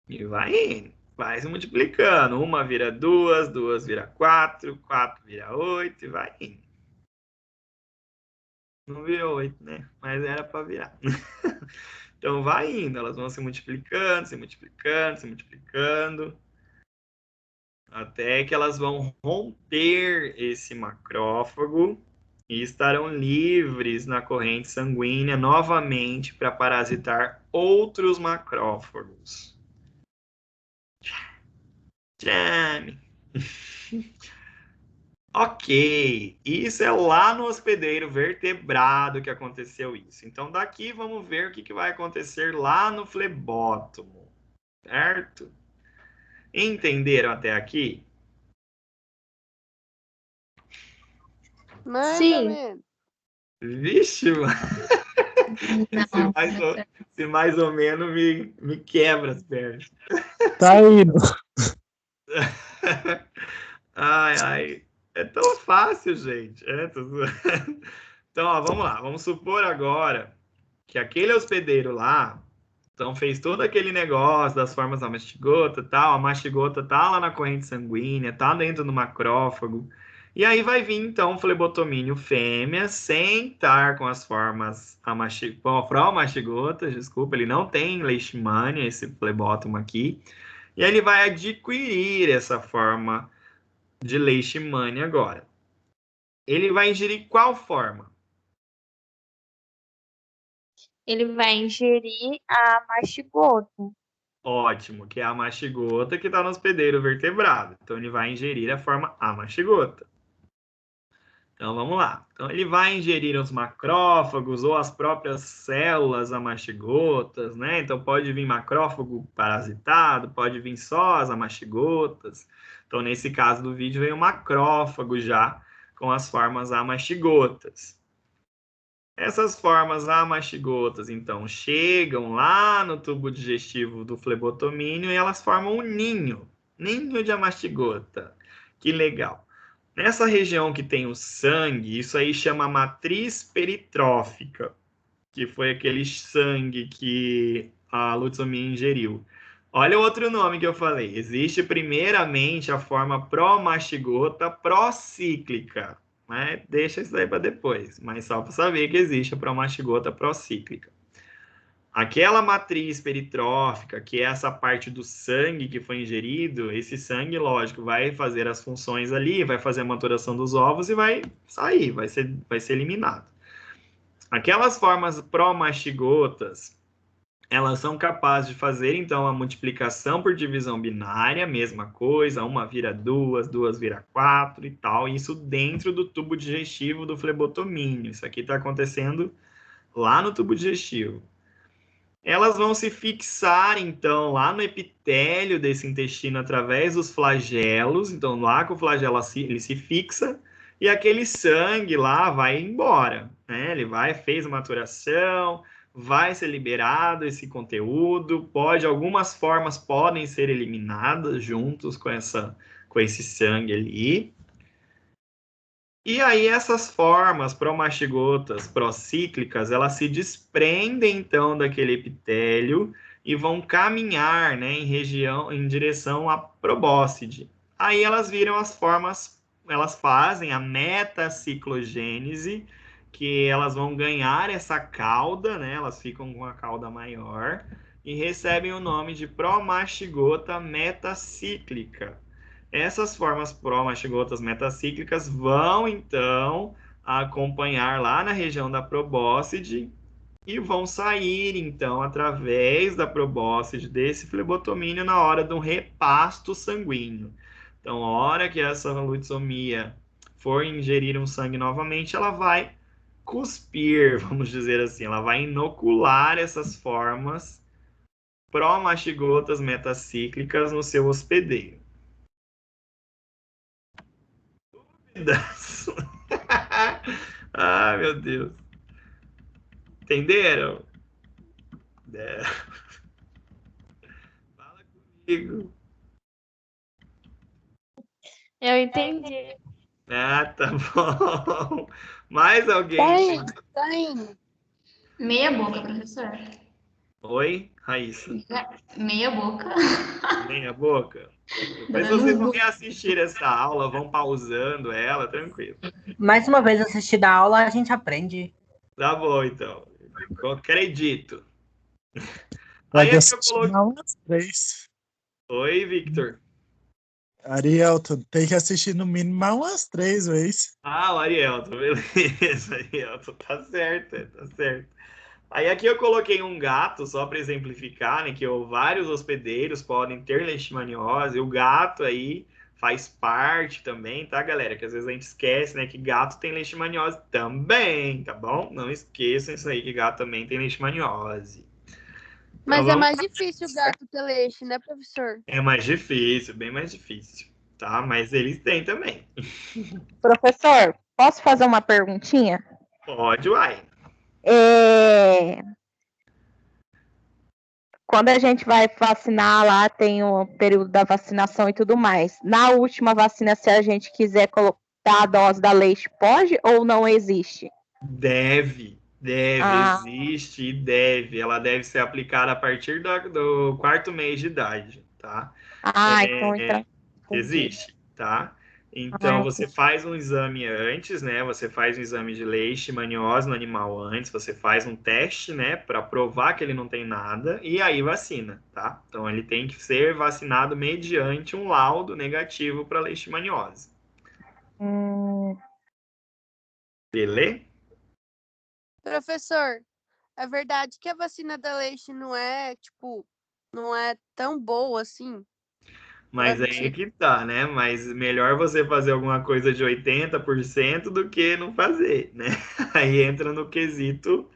E vai indo, vai se multiplicando. Uma vira duas, duas vira quatro, quatro vira oito e vai indo. Não virou oito, né? Mas era para virar. Então vai indo, elas vão se multiplicando, se multiplicando, se multiplicando, até que elas vão romper esse macrófago e estarão livres na corrente sanguínea novamente para parasitar outros macrófagos. Jam. Ok, isso é lá no hospedeiro vertebrado que aconteceu isso. Então daqui vamos ver o que vai acontecer lá no flebótomo, certo? Entenderam até aqui? Mais Sim. ou menos. Vixe, mano. Não. Se mais ou menos me quebra as pernas. tá indo. Ai, é tão fácil, gente. Então, ó, vamos lá. Vamos supor agora que aquele hospedeiro lá, então fez todo aquele negócio das formas da mastigota e tal. A mastigota tá lá na corrente sanguínea, tá dentro do macrófago. E aí vai vir, então, o flebotomínio fêmea, sem estar com as formas promastigotas, desculpa, ele não tem leishmania, esse flebótomo aqui. E aí ele vai adquirir essa forma de leishmania agora. Ele vai ingerir qual forma? Ele vai ingerir a mastigota. Ótimo, que é a mastigota que está no hospedeiro vertebrado. Então ele vai ingerir a forma amastigota. Então vamos lá. Então ele vai ingerir os macrófagos ou as próprias células amastigotas, né? Então pode vir macrófago parasitado, pode vir só as amastigotas. Então nesse caso do vídeo vem o macrófago já com as formas amastigotas. Essas formas amastigotas, então, chegam lá no tubo digestivo do flebotomínio e elas formam um ninho de amastigota. Que legal. Nessa região que tem o sangue, isso aí chama matriz peritrófica, que foi aquele sangue que a lutsomia ingeriu. Olha o outro nome que eu falei. Existe primeiramente a forma promastigota procíclica. Né? Deixa isso daí para depois, mas só para saber que existe a promastigota procíclica. Aquela matriz peritrófica, que é essa parte do sangue que foi ingerido, esse sangue, lógico, vai fazer as funções ali, vai fazer a maturação dos ovos e vai sair, vai ser eliminado. Aquelas formas promastigotas, elas são capazes de fazer, então, a multiplicação por divisão binária, mesma coisa, uma vira duas, duas vira quatro e tal, isso dentro do tubo digestivo do flebotomínio. Isso aqui está acontecendo lá no tubo digestivo. Elas vão se fixar, então, lá no epitélio desse intestino através dos flagelos. Então, lá com o flagelo ele se fixa e aquele sangue lá vai embora, né? Ele fez a maturação, vai ser liberado esse conteúdo, algumas formas podem ser eliminadas juntos com esse sangue ali. E aí essas formas promastigotas procíclicas, elas se desprendem então daquele epitélio e vão caminhar, né, em direção à probóscide. Aí elas viram as formas, elas fazem a metaciclogênese, que elas vão ganhar essa cauda, né, elas ficam com a cauda maior e recebem o nome de promastigota metacíclica. Essas formas promastigotas metacíclicas vão, então, acompanhar lá na região da probóscide e vão sair, então, através da probóscide desse flebotomínio na hora de um repasto sanguíneo. Então, a hora que essa lutsomia for ingerir um sangue novamente, ela vai cuspir, vamos dizer assim, ela vai inocular essas formas promastigotas metacíclicas no seu hospedeiro. Ai, meu Deus. Entenderam? É. Fala comigo. Eu entendi. Ah, tá bom. Mais alguém? Tá indo. Meia boca, professor. Oi, Raíssa. Meia boca. Meia boca? Depois vocês vão reassistir essa aula, vão pausando ela, tranquilo. Mais uma vez assistir a aula, a gente aprende. Tá bom, então. Eu acredito. Pode Aí é que eu assistir coloquei... umas 3. Oi, Victor. Arielton, tem que assistir no mínimo umas 3 vezes. Ah, o Arielton, beleza. Arielton, tá certo, tá certo. Aí aqui eu coloquei um gato, só para exemplificar, né, que vários hospedeiros podem ter leishmaniose. O gato aí faz parte também, tá, galera? Que às vezes a gente esquece, né, que gato tem leishmaniose também, tá bom? Não esqueçam isso aí, que gato também tem leishmaniose. Mas Tá é bom? mais difícil o gato ter leite, né, professor? É mais difícil, bem mais difícil, tá? Mas eles têm também. Professor, posso fazer uma perguntinha? Pode, uai. quando a gente vai vacinar lá, tem o período da vacinação e tudo mais. Na última vacina, se a gente quiser dar a dose da leite, pode ou não existe? Deve, existe e deve. Ela deve ser aplicada a partir do 4º mês de idade, tá? Então entendi. Existe, tá? Então, você Entendi. faz um exame antes, né? Você faz um exame de leishmaniose no animal antes, você faz um teste, né? Para provar que ele não tem nada, e aí vacina, tá? Então, ele tem que ser vacinado mediante um laudo negativo para leishmaniose. Beleza? Professor, é verdade que a vacina da leite não é, tipo, não é tão boa assim? Mas aí é que tá, né? Mas melhor você fazer alguma coisa de 80% do que não fazer, né? Aí entra no quesito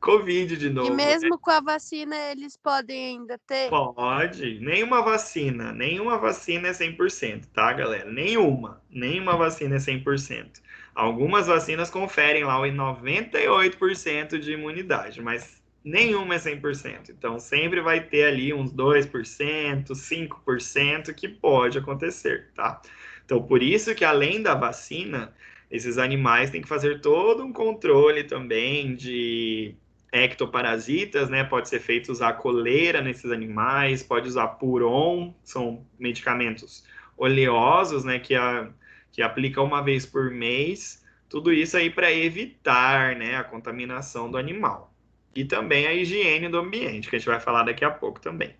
Covid de E novo, né? mesmo com a vacina, eles podem ainda ter? Pode. Nenhuma vacina é 100%, tá, galera? Nenhuma vacina é 100%. Algumas vacinas conferem lá o 98% de imunidade, mas nenhuma é 100%. Então, sempre vai ter ali uns 2%, 5% que pode acontecer, tá? Então, por isso que além da vacina, esses animais têm que fazer todo um controle também de ectoparasitas, né? Pode ser feito usar coleira nesses animais, pode usar puron, são medicamentos oleosos, né? Que aplica uma vez por mês. Tudo isso aí para evitar, né, a contaminação do animal. E também a higiene do ambiente, que a gente vai falar daqui a pouco também.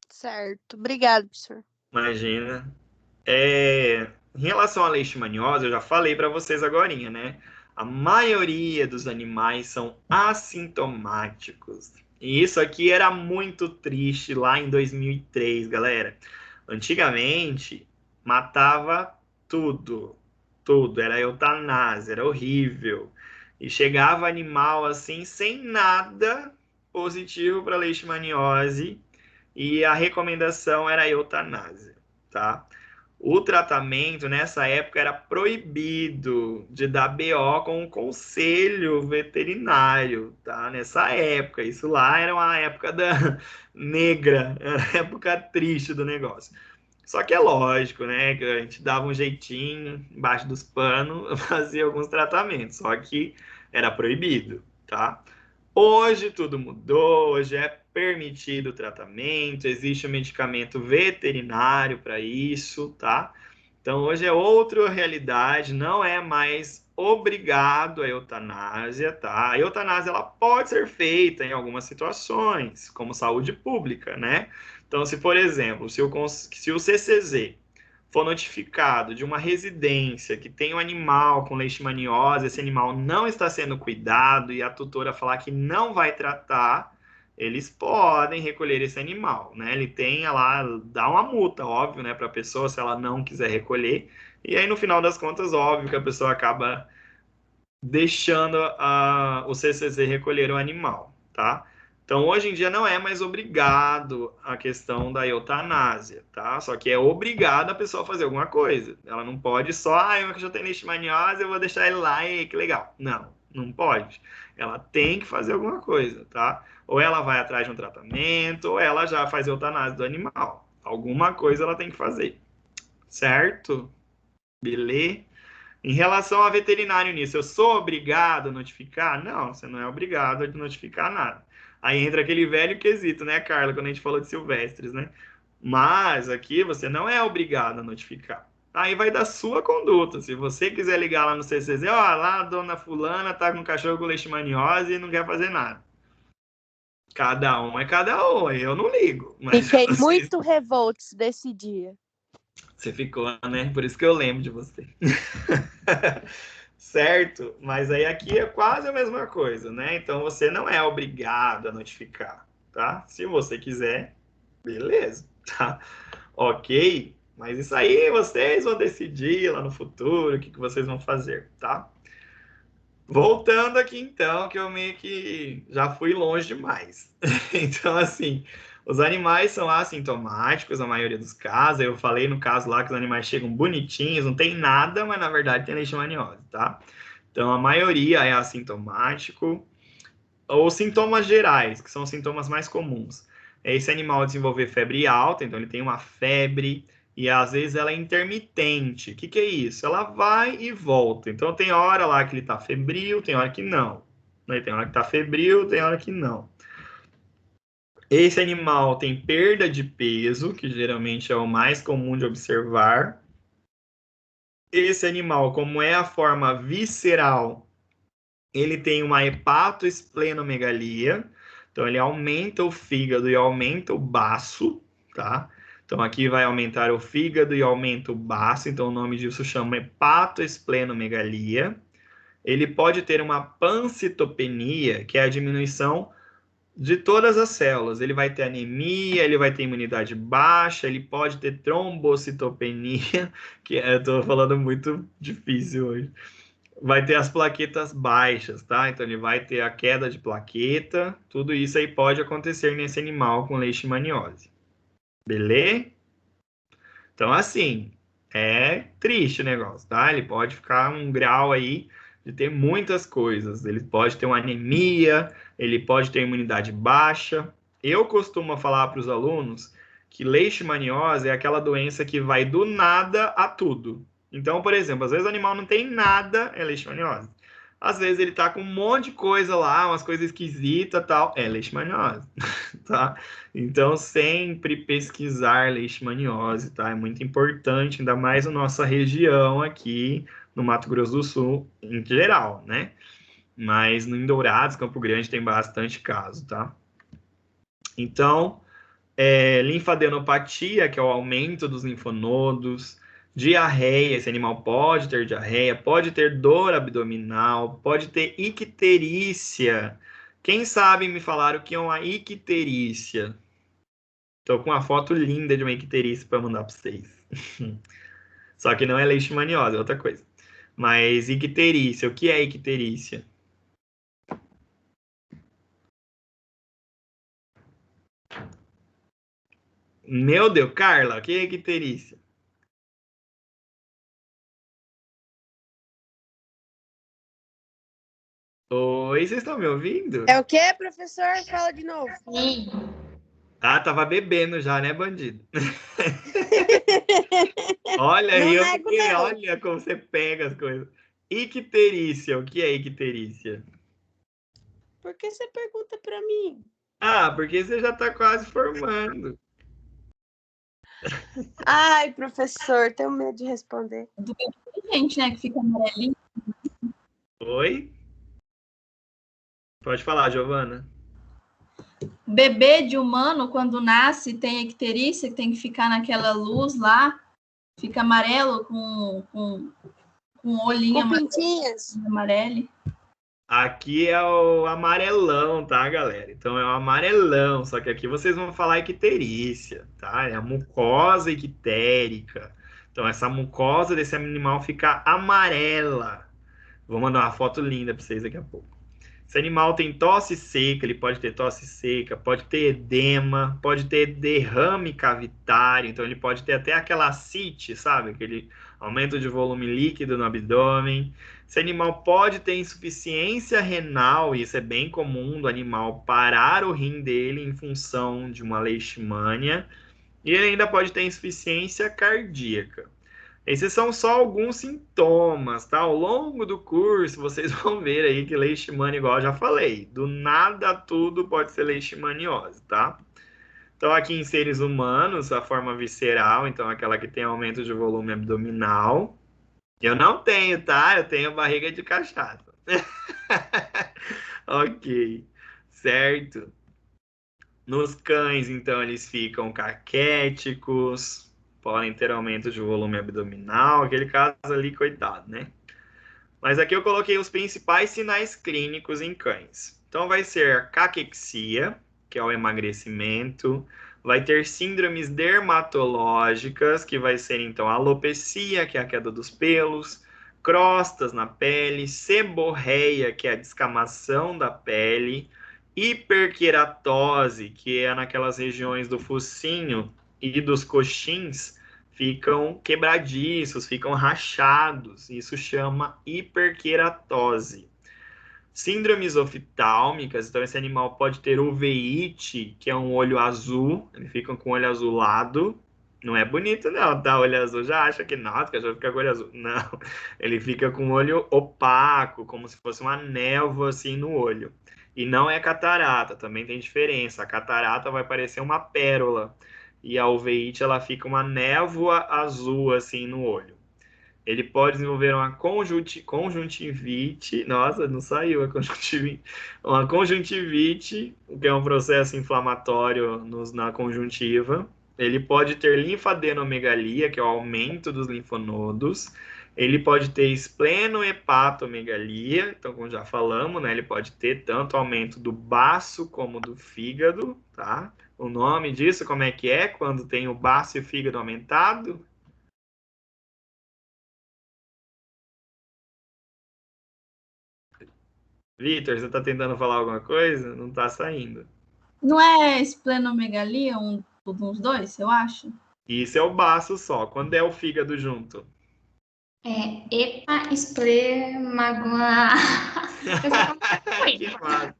Certo. Obrigado, professor. Imagina. Em relação à leishmaniose, eu já falei para vocês agorinha, né? A maioria dos animais são assintomáticos. E isso aqui era muito triste lá em 2003, galera. Antigamente, matava tudo. Tudo. Era eutanásia, era horrível. E chegava animal assim, sem nada positivo para leishmaniose. E a recomendação era a eutanásia, tá? O tratamento nessa época era proibido de dar BO com o conselho veterinário, tá? Nessa época, isso lá era uma época negra, era a época triste do negócio. Só que é lógico, né? Que a gente dava um jeitinho embaixo dos panos, fazia alguns tratamentos, só que era proibido, tá? Hoje tudo mudou, hoje é permitido o tratamento, existe um medicamento veterinário para isso, tá? Então hoje é outra realidade, não é mais obrigado a eutanásia, tá? A eutanásia ela pode ser feita em algumas situações, como saúde pública, né? Então, se por exemplo, se o CCZ for notificado de uma residência que tem um animal com leishmaniose, esse animal não está sendo cuidado e a tutora falar que não vai tratar, eles podem recolher esse animal, né? Ele tem lá, dá uma multa, óbvio, né, para a pessoa se ela não quiser recolher. E aí, no final das contas, óbvio que a pessoa acaba deixando o CCZ recolher o animal, tá? Então, hoje em dia não é mais obrigado a questão da eutanásia, tá? Só que é obrigado a pessoa a fazer alguma coisa. Ela não pode só, eu já tenho leishmaniose, eu vou deixar ele lá e que legal. Não, não pode. Ela tem que fazer alguma coisa, tá? Ou ela vai atrás de um tratamento, ou ela já faz eutanásia do animal. Alguma coisa ela tem que fazer. Certo? Beleza? Em relação a veterinário nisso, eu sou obrigado a notificar? Não, você não é obrigado a notificar nada. Aí entra aquele velho quesito, né, Carla, quando a gente falou de silvestres, né? Mas aqui você não é obrigado a notificar. Aí vai da sua conduta. Se você quiser ligar lá no CCZ, ó, lá a dona fulana tá com cachorro com leishmaniose e não quer fazer nada. Cada um é cada um, eu não ligo. Mas Fiquei muito revoltos desse dia. Você ficou, né? Por isso que eu lembro de você. Certo? Mas aí aqui é quase a mesma coisa, né? Então você não é obrigado a notificar, tá? Se você quiser, beleza, tá? Ok? Mas isso aí vocês vão decidir lá no futuro o que vocês vão fazer, tá? Voltando aqui então, que eu meio que já fui longe demais. Então, assim, os animais são assintomáticos, a maioria dos casos. Eu falei no caso lá que os animais chegam bonitinhos, não tem nada, mas na verdade tem leishmaniose, tá? Então, a maioria é assintomático. os sintomas gerais, que são os sintomas mais comuns. É esse animal desenvolver febre alta, então ele tem uma febre, e às vezes ela é intermitente. O que é isso? Ela vai e volta. Então tem hora lá que ele está febril, tem hora que não. Tem hora que está febril, tem hora que não. Esse animal tem perda de peso, que geralmente é o mais comum de observar. Esse animal, como é a forma visceral, ele tem uma hepatoesplenomegalia, então ele aumenta o fígado e aumenta o baço, tá? Então aqui vai aumentar o fígado e aumenta o baço, então o nome disso chama hepatoesplenomegalia. Ele pode ter uma pancitopenia, que é a diminuição de todas as células. Ele vai ter anemia, ele vai ter imunidade baixa, ele pode ter trombocitopenia, que eu tô falando muito difícil hoje. Vai ter as plaquetas baixas, tá? Então ele vai ter a queda de plaqueta, tudo isso aí pode acontecer nesse animal com leishmaniose. Beleza? Então assim, é triste o negócio, tá? Ele pode ficar um grau aí de ter muitas coisas. Ele pode ter uma anemia, ele pode ter imunidade baixa. Eu costumo falar para os alunos que leishmaniose é aquela doença que vai do nada a tudo. Então, por exemplo, às vezes o animal não tem nada, é leishmaniose. Às vezes ele tá com um monte de coisa lá, umas coisas esquisitas, tal, é leishmaniose, tá? Então, sempre pesquisar leishmaniose, tá? É muito importante, ainda mais na nossa região aqui, no Mato Grosso do Sul, em geral, né? Mas em Dourados, Campo Grande, tem bastante caso, tá? Então, linfadenopatia, que é o aumento dos linfonodos, diarreia, esse animal pode ter diarreia, pode ter dor abdominal, pode ter icterícia. Quem sabe me falar o que é uma icterícia? Tô com uma foto linda de uma icterícia para mandar para vocês. Só que não é leishmaniose, é outra coisa. Mas icterícia, o que é icterícia? Meu Deus, Carla, o que é icterícia? Oi, vocês estão me ouvindo? É o quê, professor? Fala de novo. Sim. Ah, tava bebendo já, né, bandido? Olha Não aí, nego, não. olha como você pega as coisas. Icterícia, o que é icterícia? Por que você pergunta pra mim? Ah, porque você já tá quase formando. Ai, professor, tenho medo de responder. Gente, né, que fica amarelinho. Oi? Pode falar, Giovana. Bebê de humano, quando nasce, tem icterícia, que tem que ficar naquela luz lá, fica amarelo com olhinho Com pintinhas. amarelo. Aqui é o amarelão, tá, galera? Então é o amarelão, só que aqui vocês vão falar icterícia, tá? É a mucosa ictérica. Então essa mucosa desse animal fica amarela. Vou mandar uma foto linda para vocês daqui a pouco. Esse animal tem tosse seca, ele pode ter tosse seca, pode ter edema, pode ter derrame cavitário, então ele pode ter até aquela ascite, sabe? Aquele aumento de volume líquido no abdômen. Esse animal pode ter insuficiência renal, e isso é bem comum do animal parar o rim dele em função de uma leishmania. E ele ainda pode ter insuficiência cardíaca. Esses são só alguns sintomas, tá? Ao longo do curso, vocês vão ver aí que leishmania, igual eu já falei, do nada a tudo pode ser leishmaniose, tá? Então, aqui em seres humanos, a forma visceral, então aquela que tem aumento de volume abdominal. Eu não tenho, tá? Eu tenho barriga de cachaça. Ok, certo. Nos cães, então, eles ficam caquéticos, podem ter aumento de volume abdominal, aquele caso ali, coitado, né? Mas aqui eu coloquei os principais sinais clínicos em cães. Então vai ser a caquexia, que é o emagrecimento, vai ter síndromes dermatológicas, que vai ser então a alopecia, que é a queda dos pelos, crostas na pele, seborreia, que é a descamação da pele, hiperqueratose, que é naquelas regiões do focinho e dos coxins, ficam quebradiços, ficam rachados. Isso chama hiperqueratose. Síndromes oftálmicas, então esse animal pode ter uveíte, que é um olho azul, ele fica com o olho azulado. Não é bonito, não, tá? Olho azul já acha que, nossa, o cachorro fica com olho azul. Não, ele fica com o olho opaco, como se fosse uma névoa assim no olho. E não é catarata, também tem diferença. A catarata vai parecer uma pérola. E a uveíte, ela fica uma névoa azul assim no olho. Ele pode desenvolver uma conjuntivite. Nossa, não saiu a conjuntivite. Uma conjuntivite, que é um processo inflamatório na conjuntiva. Ele pode ter linfadenomegalia, que é o aumento dos linfonodos. Ele pode ter esplenohepatomegalia, então, como já falamos, né? Ele pode ter tanto aumento do baço como do fígado, tá? O nome disso, como é que é quando tem o baço e o fígado aumentado? Vitor, você tá tentando falar alguma coisa? Não tá saindo. Não é esplenomegalia, uns dois, eu acho? Isso é o baço só. Quando é o fígado junto? Esplemagoa. Que fácil.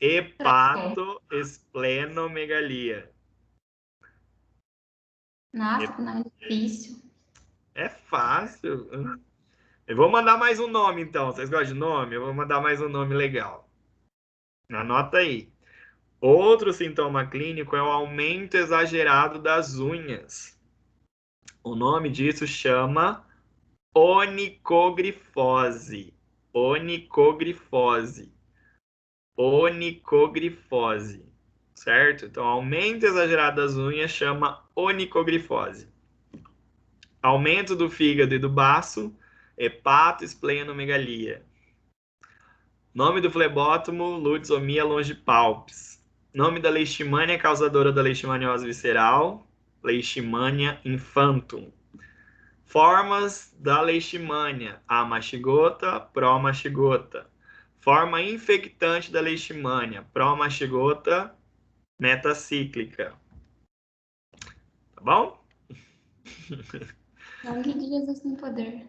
Hepatoesplenomegalia. Nossa, que nome difícil. É fácil. Eu vou mandar mais um nome, então. Vocês gostam de nome? Eu vou mandar mais um nome legal. Anota aí. Outro sintoma clínico é o aumento exagerado das unhas. O nome disso chama onicogrifose. Onicogrifose. Onicogrifose. Certo? Então, aumento exagerado das unhas chama onicogrifose. Aumento do fígado e do baço, hepatoesplenomegalia. Nome do flebótomo, lutzomia longipalpis. Nome da leishmania causadora da leishmaniose visceral, Leishmania infantum. Formas da leishmania, amashigota, promashigota. Forma infectante da leishmania, promashigota metacíclica. Tá bom? Sangue de Jesus tem poder.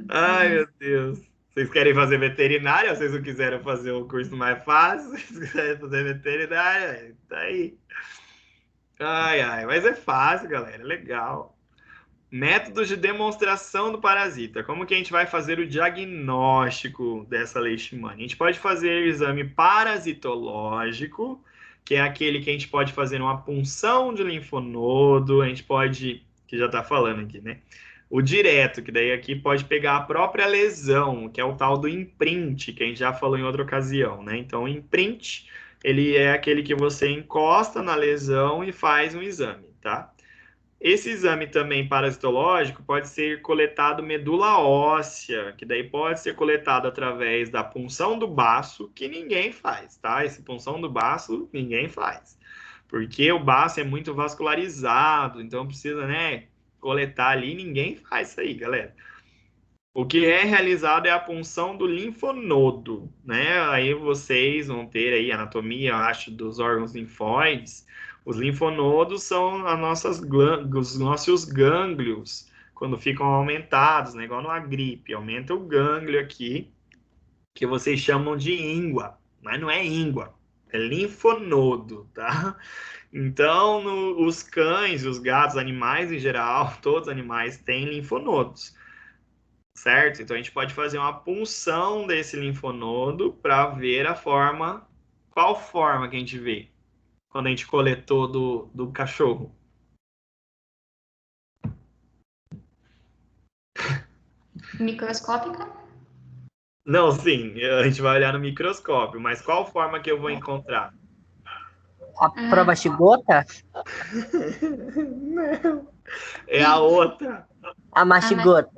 Ai, meu Deus. Vocês querem fazer veterinária? Vocês não quiseram fazer o curso mais fácil? Vocês quiserem fazer veterinária? Tá aí. Ai, mas é fácil, galera. É legal. Métodos de demonstração do parasita. Como que a gente vai fazer o diagnóstico dessa leishmania? A gente pode fazer o exame parasitológico, que é aquele que a gente pode fazer uma punção de linfonodo. A gente pode, que já tá falando aqui, né? O direto, que daí aqui pode pegar a própria lesão, que é o tal do imprint, que a gente já falou em outra ocasião, né? Então, o imprint, ele é aquele que você encosta na lesão e faz um exame, tá? Esse exame também parasitológico pode ser coletado medula óssea, que daí pode ser coletado através da punção do baço, que ninguém faz, tá? Esse punção do baço, ninguém faz. Porque o baço é muito vascularizado, então precisa, né, coletar ali, ninguém faz isso aí, galera. O que é realizado é a punção do linfonodo, né? Aí vocês vão ter aí anatomia, eu acho, dos órgãos linfóides. Os linfonodos são os nossos gânglios, quando ficam aumentados, né? Igual numa gripe, aumenta o gânglio aqui, que vocês chamam de íngua, mas não é íngua, é linfonodo, tá? Então, os cães, os gatos, animais em geral, todos os animais têm linfonodos, certo? Então, a gente pode fazer uma punção desse linfonodo para ver a forma, qual forma que a gente vê quando a gente coletou do cachorro. Microscópica? Não, sim, a gente vai olhar no microscópio, mas qual forma que eu vou encontrar? A promashigota? Não, é a outra. A mashigota.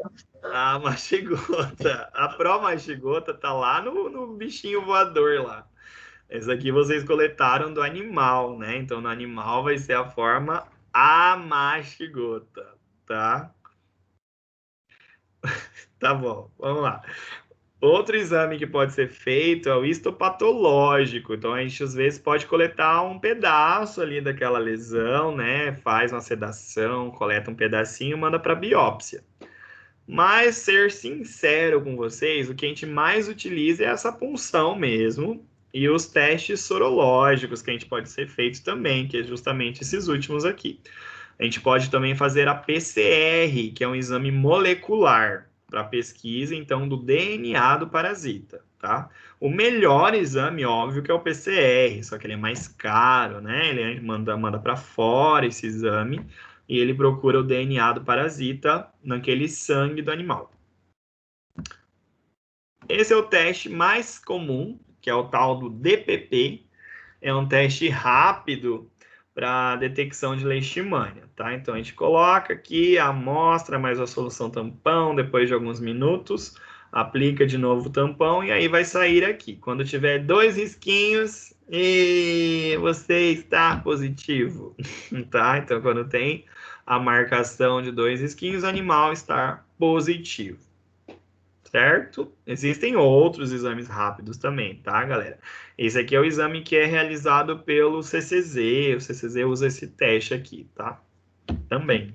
A machigota. A pró-machigota tá lá no bichinho voador lá. Esse aqui vocês coletaram do animal, né? Então, no animal vai ser a forma amachigota, tá? Tá bom, vamos lá. Outro exame que pode ser feito é o histopatológico. Então, a gente às vezes pode coletar um pedaço ali daquela lesão, né? Faz uma sedação, coleta um pedacinho e manda para biópsia. Mas, ser sincero com vocês, o que a gente mais utiliza é essa punção mesmo, e os testes sorológicos que a gente pode ser feito também, que é justamente esses últimos aqui. A gente pode também fazer a PCR, que é um exame molecular para pesquisa, então, do DNA do parasita, tá? O melhor exame, óbvio, que é o PCR, só que ele é mais caro, né? Ele manda para fora esse exame e ele procura o DNA do parasita naquele sangue do animal. Esse é o teste mais comum, que é o tal do DPP. É um teste rápido para detecção de leishmania, tá? Então, a gente coloca aqui a amostra mais a solução tampão, depois de alguns minutos, aplica de novo o tampão e aí vai sair aqui. Quando tiver 2 risquinhos, e você está positivo, tá? Então, quando tem a marcação de 2 risquinhos, o animal está positivo. Certo? Existem outros exames rápidos também, tá, galera? Esse aqui é o exame que é realizado pelo CCZ. O CCZ usa esse teste aqui, tá? Também.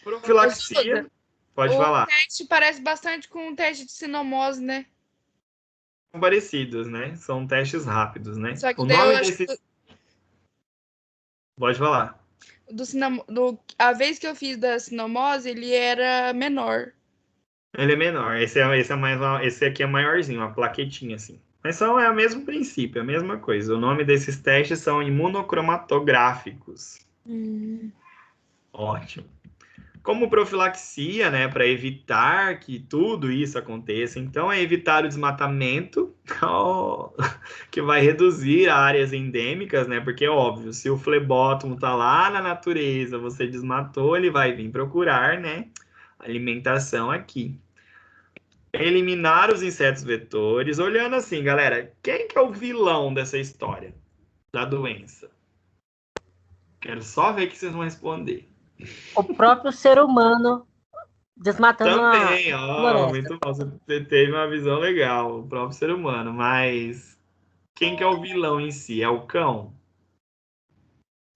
Profilaxia. Pode falar. O teste parece bastante com o teste de sinomose, né? São parecidos, né? São testes rápidos, né? Só que O daí eu nome acho desse... Pode falar. A vez que eu fiz da sinomose, ele era menor. Ele é menor. Esse aqui é maiorzinho, uma plaquetinha assim. Mas é o mesmo princípio, a mesma coisa. O nome desses testes são imunocromatográficos. Ótimo. Como profilaxia, né, para evitar que tudo isso aconteça, então é evitar o desmatamento, que vai reduzir áreas endêmicas, né, porque é óbvio, se o flebótomo tá lá na natureza, você desmatou, ele vai vir procurar, né, alimentação aqui. Eliminar os insetos vetores. Olhando assim, galera, quem que é o vilão dessa história da doença? Quero só ver que vocês vão responder. O próprio ser humano desmatando Também, a ó, floresta. muito bom. Você teve uma visão legal, o próprio ser humano. Mas quem que é o vilão em si? É o cão?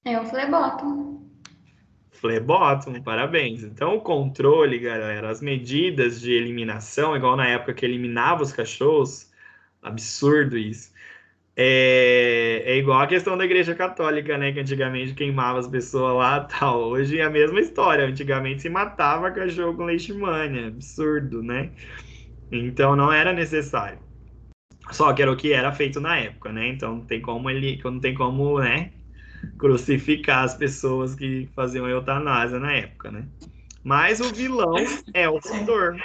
É o flebótomo. Flebótomo, parabéns. Então, o controle, galera, as medidas de eliminação, igual na época que eliminava os cachorros, absurdo isso. É igual a questão da Igreja Católica, né? Que antigamente queimava as pessoas lá e tal. Hoje é a mesma história. Antigamente se matava cachorro com leishmania. Absurdo, né? Então não era necessário. Só que era o que era feito na época, né? Então não tem como, né? Crucificar as pessoas que faziam eutanásia na época, né? Mas o vilão é o vetor,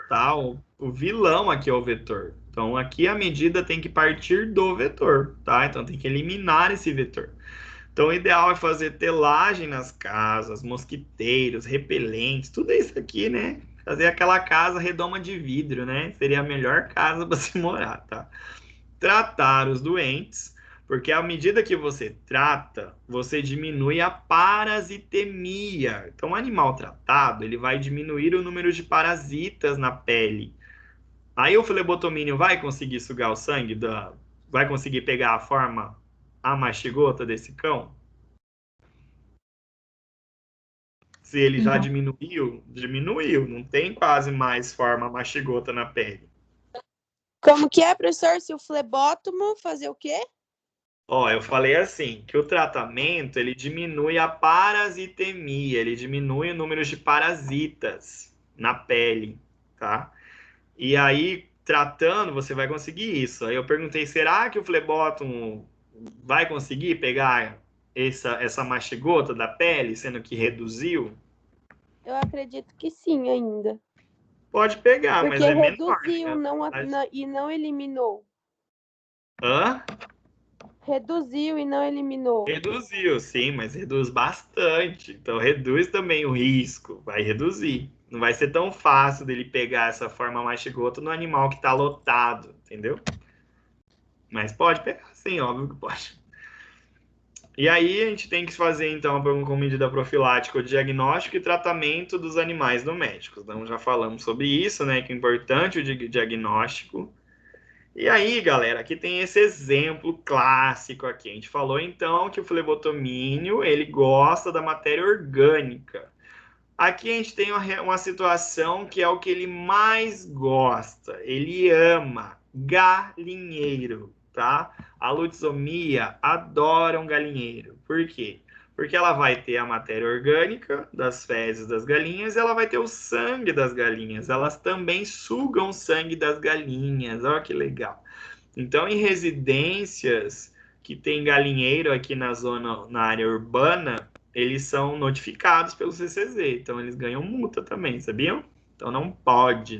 tá? O vilão aqui é o vetor. Então, aqui a medida tem que partir do vetor, tá? Então, tem que eliminar esse vetor. Então, o ideal é fazer telagem nas casas, mosquiteiros, repelentes, tudo isso aqui, né? Fazer aquela casa redoma de vidro, né? Seria a melhor casa para se morar, tá? Tratar os doentes, porque à medida que você trata, você diminui a parasitemia. Então, o animal tratado, ele vai diminuir o número de parasitas na pele. Aí o flebotomínio vai conseguir sugar o sangue, vai conseguir pegar a forma, a mastigota desse cão? Se ele já diminuiu, não tem quase mais forma mastigota na pele. Como que é, professor? Se o flebótomo fazer o quê? Ó, eu falei assim, que o tratamento, ele diminui a parasitemia, ele diminui o número de parasitas na pele, tá? E aí, tratando, você vai conseguir isso. Aí eu perguntei, será que o flebótomo vai conseguir pegar essa mastigota da pele, sendo que reduziu? Eu acredito que sim ainda. Pode pegar, Porque mas é menor. reduziu e não eliminou. Hã? Reduziu e não eliminou. Reduziu, sim, mas reduz bastante. Então, reduz também o risco, vai reduzir. Não vai ser tão fácil dele pegar essa forma mastigota no animal que está lotado, entendeu? Mas pode pegar, sim, óbvio que pode. E aí a gente tem que fazer, então, com medida profilática, o diagnóstico e tratamento dos animais domésticos. Então, já falamos sobre isso, né, que é importante o diagnóstico. E aí, galera, aqui tem esse exemplo clássico aqui. A gente falou, então, que o flebotomínio, ele gosta da matéria orgânica. Aqui a gente tem uma situação que é o que ele mais gosta. Ele ama galinheiro, tá? A lutzomia adora um galinheiro. Por quê? Porque ela vai ter a matéria orgânica das fezes das galinhas, ela vai ter o sangue das galinhas. Elas também sugam o sangue das galinhas. Olha que legal. Então, em residências que tem galinheiro aqui na área urbana, eles são notificados pelo CCZ. Então, eles ganham multa também, sabiam? Então, não pode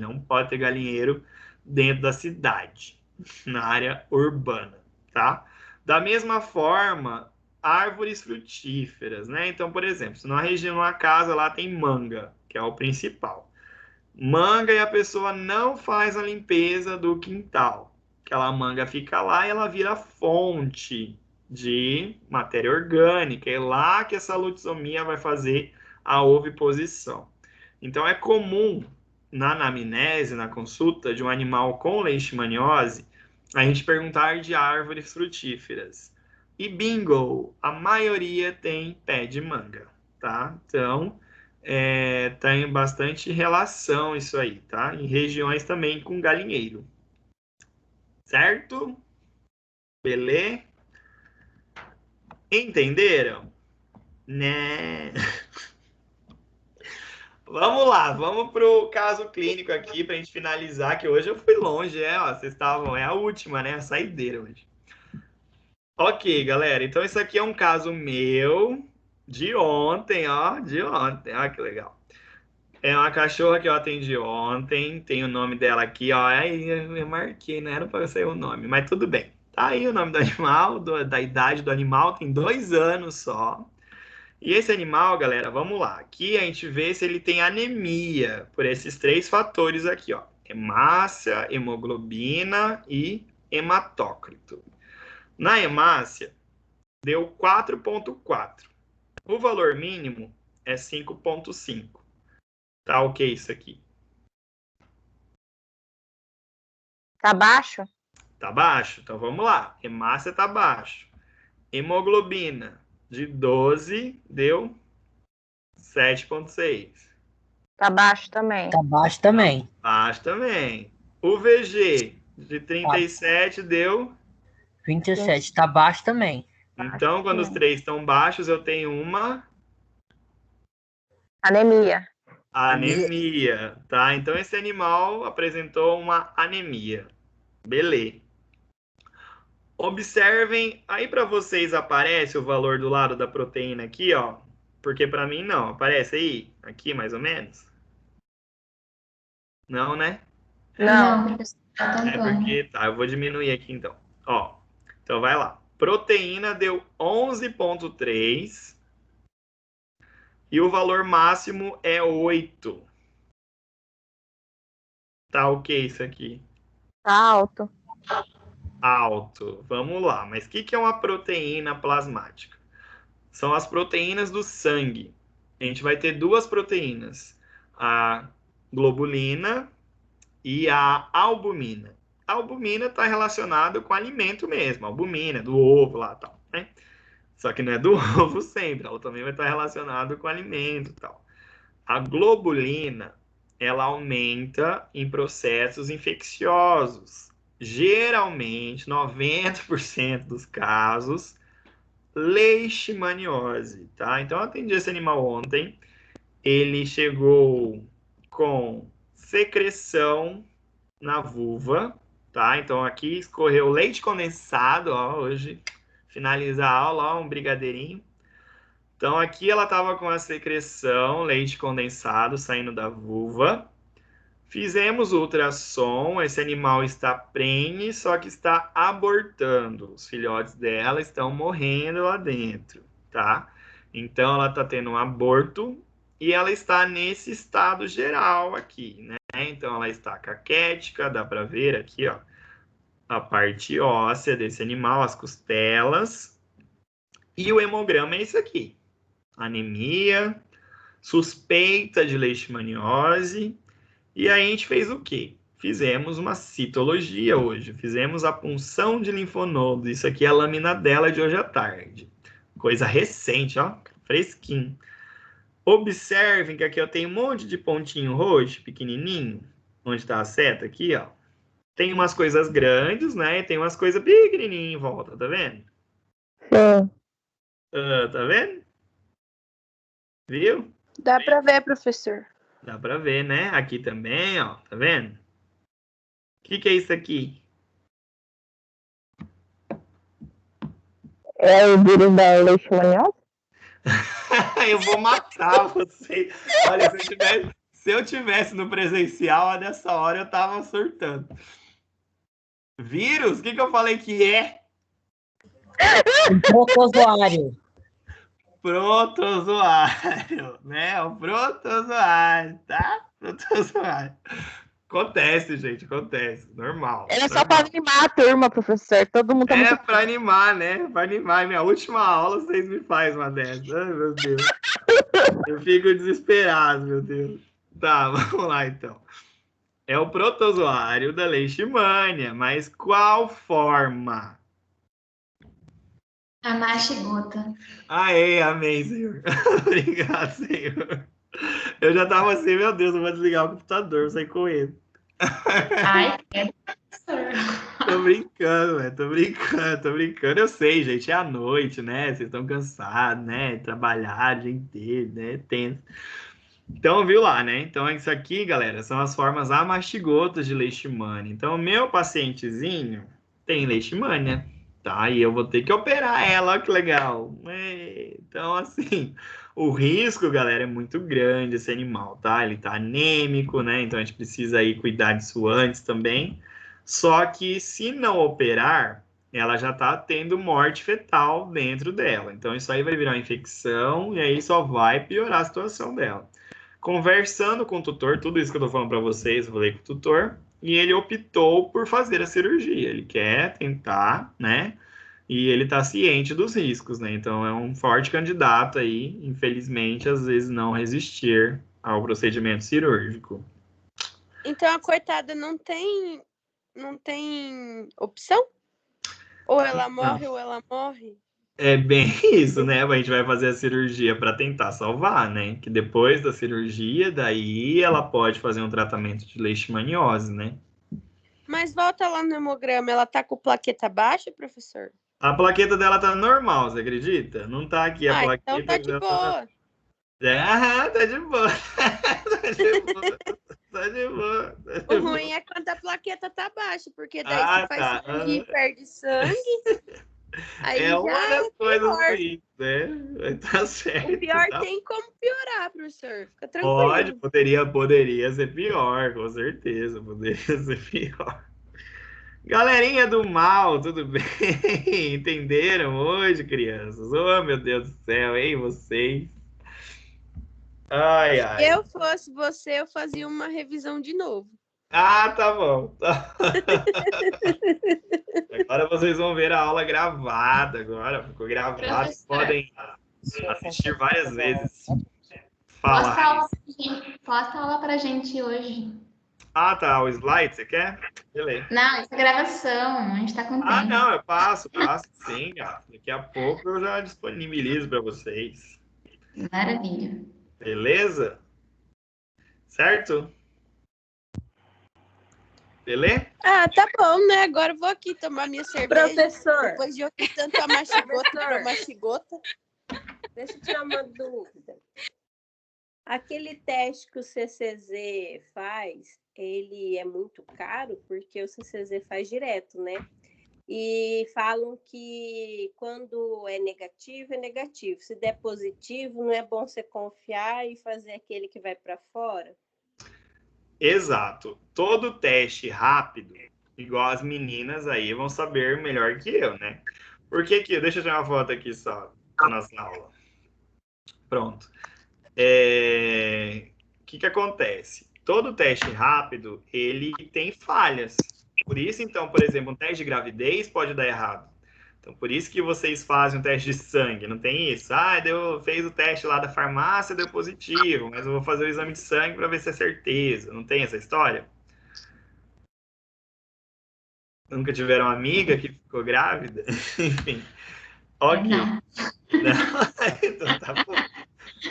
ter galinheiro dentro da cidade, na área urbana, tá? Da mesma forma, árvores frutíferas, né? Então, por exemplo, se numa região, numa casa lá tem manga, que é o principal. Manga e a pessoa não faz a limpeza do quintal. Aquela manga fica lá e ela vira fonte de matéria orgânica. É lá que essa lutzomia vai fazer a oviposição. Então, é comum na anamnese, na consulta de um animal com leishmaniose, a gente perguntar de árvores frutíferas. E bingo, a maioria tem pé de manga, tá? Então, tem bastante relação isso aí, tá? Em regiões também com galinheiro. Certo? Beleza? Entenderam? Né? Vamos lá, vamos pro caso clínico aqui pra gente finalizar, que hoje eu fui longe, ó, vocês estavam, é a última, né? A saideira hoje. Ok, galera, então isso aqui é um caso meu de ontem, ó, que legal. É uma cachorra que eu atendi ontem, tem o nome dela aqui, ó, aí eu marquei, não era para sair o nome, mas tudo bem. Tá aí o nome do animal, da idade do animal, tem 2 anos só. E esse animal, galera, vamos lá. Aqui a gente vê se ele tem anemia, por esses 3 fatores aqui, ó. Hemácia, hemoglobina e hematócrito. Na hemácia, deu 4,4. O valor mínimo é 5,5. Tá ok isso aqui? Tá baixo? Tá baixo? Então vamos lá. Hemácia tá baixo. Hemoglobina de 12 deu 7,6. Tá baixo também. Tá baixo também. Baixo também. O VG de 37 deu 27. Tá baixo também. Então, quando os 3 estão baixos, eu tenho uma anemia. Anemia, tá? Então, esse animal apresentou uma anemia. Beleza. Observem, aí para vocês aparece o valor do lado da proteína aqui, ó. Porque para mim não. Aparece aí? Aqui, mais ou menos? Não, né? Não, professor. É porque... Tá, eu vou diminuir aqui então. Ó, então vai lá. Proteína deu 11,3. E o valor máximo é 8. Tá ok isso aqui? Tá alto. Alto. Vamos lá. Mas o que é uma proteína plasmática? São as proteínas do sangue. A gente vai ter 2 proteínas. A globulina e a albumina. A albumina está relacionada com alimento mesmo. A albumina, do ovo lá e tal, né? Só que não é do ovo sempre. Ela também vai estar relacionada com alimento e tal. A globulina, ela aumenta em processos infecciosos. Geralmente, 90% dos casos, leishmaniose, tá? Então, eu atendi esse animal ontem. Ele chegou com secreção na vulva, tá? Então, aqui escorreu leite condensado, ó, hoje. Finaliza a aula, ó, um brigadeirinho. Então, aqui ela estava com a secreção, leite condensado saindo da vulva. Fizemos o ultrassom, esse animal está prenhe, só que está abortando. Os filhotes dela estão morrendo lá dentro, tá? Então, ela está tendo um aborto e ela está nesse estado geral aqui, né? Então, ela está caquética, dá para ver aqui, ó, a parte óssea desse animal, as costelas. E o hemograma é esse aqui. Anemia, suspeita de leishmaniose. E aí a gente fez o quê? Fizemos uma citologia hoje. Fizemos a punção de linfonodos. Isso aqui é a lâmina dela de hoje à tarde. Coisa recente, ó. Fresquinho. Observem que aqui eu tenho um monte de pontinho roxo, pequenininho, onde está a seta aqui, ó. Tem umas coisas grandes, né? E tem umas coisas pequenininhas em volta, tá vendo? Sim. Tá vendo? Viu? Dá pra ver, professor. Dá pra ver, né? Aqui também, ó. Tá vendo? O que é isso aqui? É o vírus da leishmaniose? Eu vou matar você. Olha, se eu tivesse no presencial, nessa hora eu tava surtando. Vírus? O que eu falei que é? Protozoário. Protozoário, né? O protozoário, tá? Protozoário. Acontece, gente, acontece. Normal. Era só para animar a turma, professor. Todo mundo tá É muito... pra animar, né? Pra animar. Minha última aula, vocês me fazem uma dessas. Ai, meu Deus. Eu fico desesperado, meu Deus. Tá, vamos lá, então. É o protozoário da leishmania, mas qual forma? A machigota. Aê, amém, Senhor. Obrigado, Senhor. Eu já tava assim, meu Deus, eu vou desligar o computador, vou sair correndo. Ai, é professor. Tô brincando, velho. Tô brincando. Eu sei, gente, é à noite, né? Vocês estão cansados, né? Trabalhar o dia inteiro, né? Tenso. Então, viu lá, né? Então, isso aqui, galera, são as formas amastigotas de leishmania. Então, o meu pacientezinho tem leishmania, tá? E eu vou ter que operar ela, olha que legal. Então, assim, o risco, galera, é muito grande esse animal, tá? Ele tá anêmico, né? Então, a gente precisa aí cuidar disso antes também. Só que, se não operar, ela já tá tendo morte fetal dentro dela. Então, isso aí vai virar uma infecção e aí só vai piorar a situação dela. Conversando com o tutor, tudo isso que eu tô falando para vocês, eu falei com o tutor, e ele optou por fazer a cirurgia. Ele quer tentar, né? E ele tá ciente dos riscos, né? Então é um forte candidato aí, infelizmente, às vezes não resistir ao procedimento cirúrgico. Então a coitada não tem opção? Ou ela morre ou ela morre? É bem isso, né? A gente vai fazer a cirurgia para tentar salvar, né? Que depois da cirurgia, daí ela pode fazer um tratamento de leishmaniose, né? Mas volta lá no hemograma, ela tá com plaqueta baixa, professor? A plaqueta dela tá normal, você acredita? Não tá aqui a plaqueta. Então tá de boa. Tá de boa. Tá de boa. Tá de boa. O ruim é quando a plaqueta tá baixa, porque daí você faz cirurgia e perde sangue. Aí é uma das coisas ruins, né? Tá certo. O pior tá? Tem como piorar, professor. Fica tranquilo. Poderia ser pior, com certeza. Poderia ser pior. Galerinha do mal, tudo bem? Entenderam hoje, crianças? Oh, meu Deus do céu, hein, vocês? Ai, ai. Se eu fosse você, eu fazia uma revisão de novo. Ah, tá bom. Agora vocês vão ver a aula gravada. Agora ficou gravado. Podem assistir várias vezes. Posta a aula pra gente hoje. Ah, tá. O slide, você quer? Beleza. Não, essa é gravação. A gente tá com tempo. Ah, não. Eu passo sim, gato. Daqui a pouco eu já disponibilizo para vocês. Maravilha. Beleza? Certo? Beleza? Ah, tá bom, né? Agora eu vou aqui tomar minha cerveja. Professor. Depois de ouvir tanto a machigota pra machigota. Deixa eu tirar uma dúvida. Aquele teste que o CCZ faz, ele é muito caro, porque o CCZ faz direto, né? E falam que quando é negativo, é negativo. Se der positivo, não é bom você confiar e fazer aquele que vai para fora? Exato. Todo teste rápido, igual as meninas aí vão saber melhor que eu, né? Porque aqui, deixa eu tirar uma foto aqui só da nossa aula. Pronto. O que acontece? Todo teste rápido, ele tem falhas. Por isso, então, por exemplo, um teste de gravidez pode dar errado. Então, por isso que vocês fazem um teste de sangue, não tem isso? Fez o teste lá da farmácia, deu positivo, mas eu vou fazer o exame de sangue para ver se é certeza. Não tem essa história? Nunca tiveram uma amiga que ficou grávida? Enfim. Ok. Não. Então, tá bom.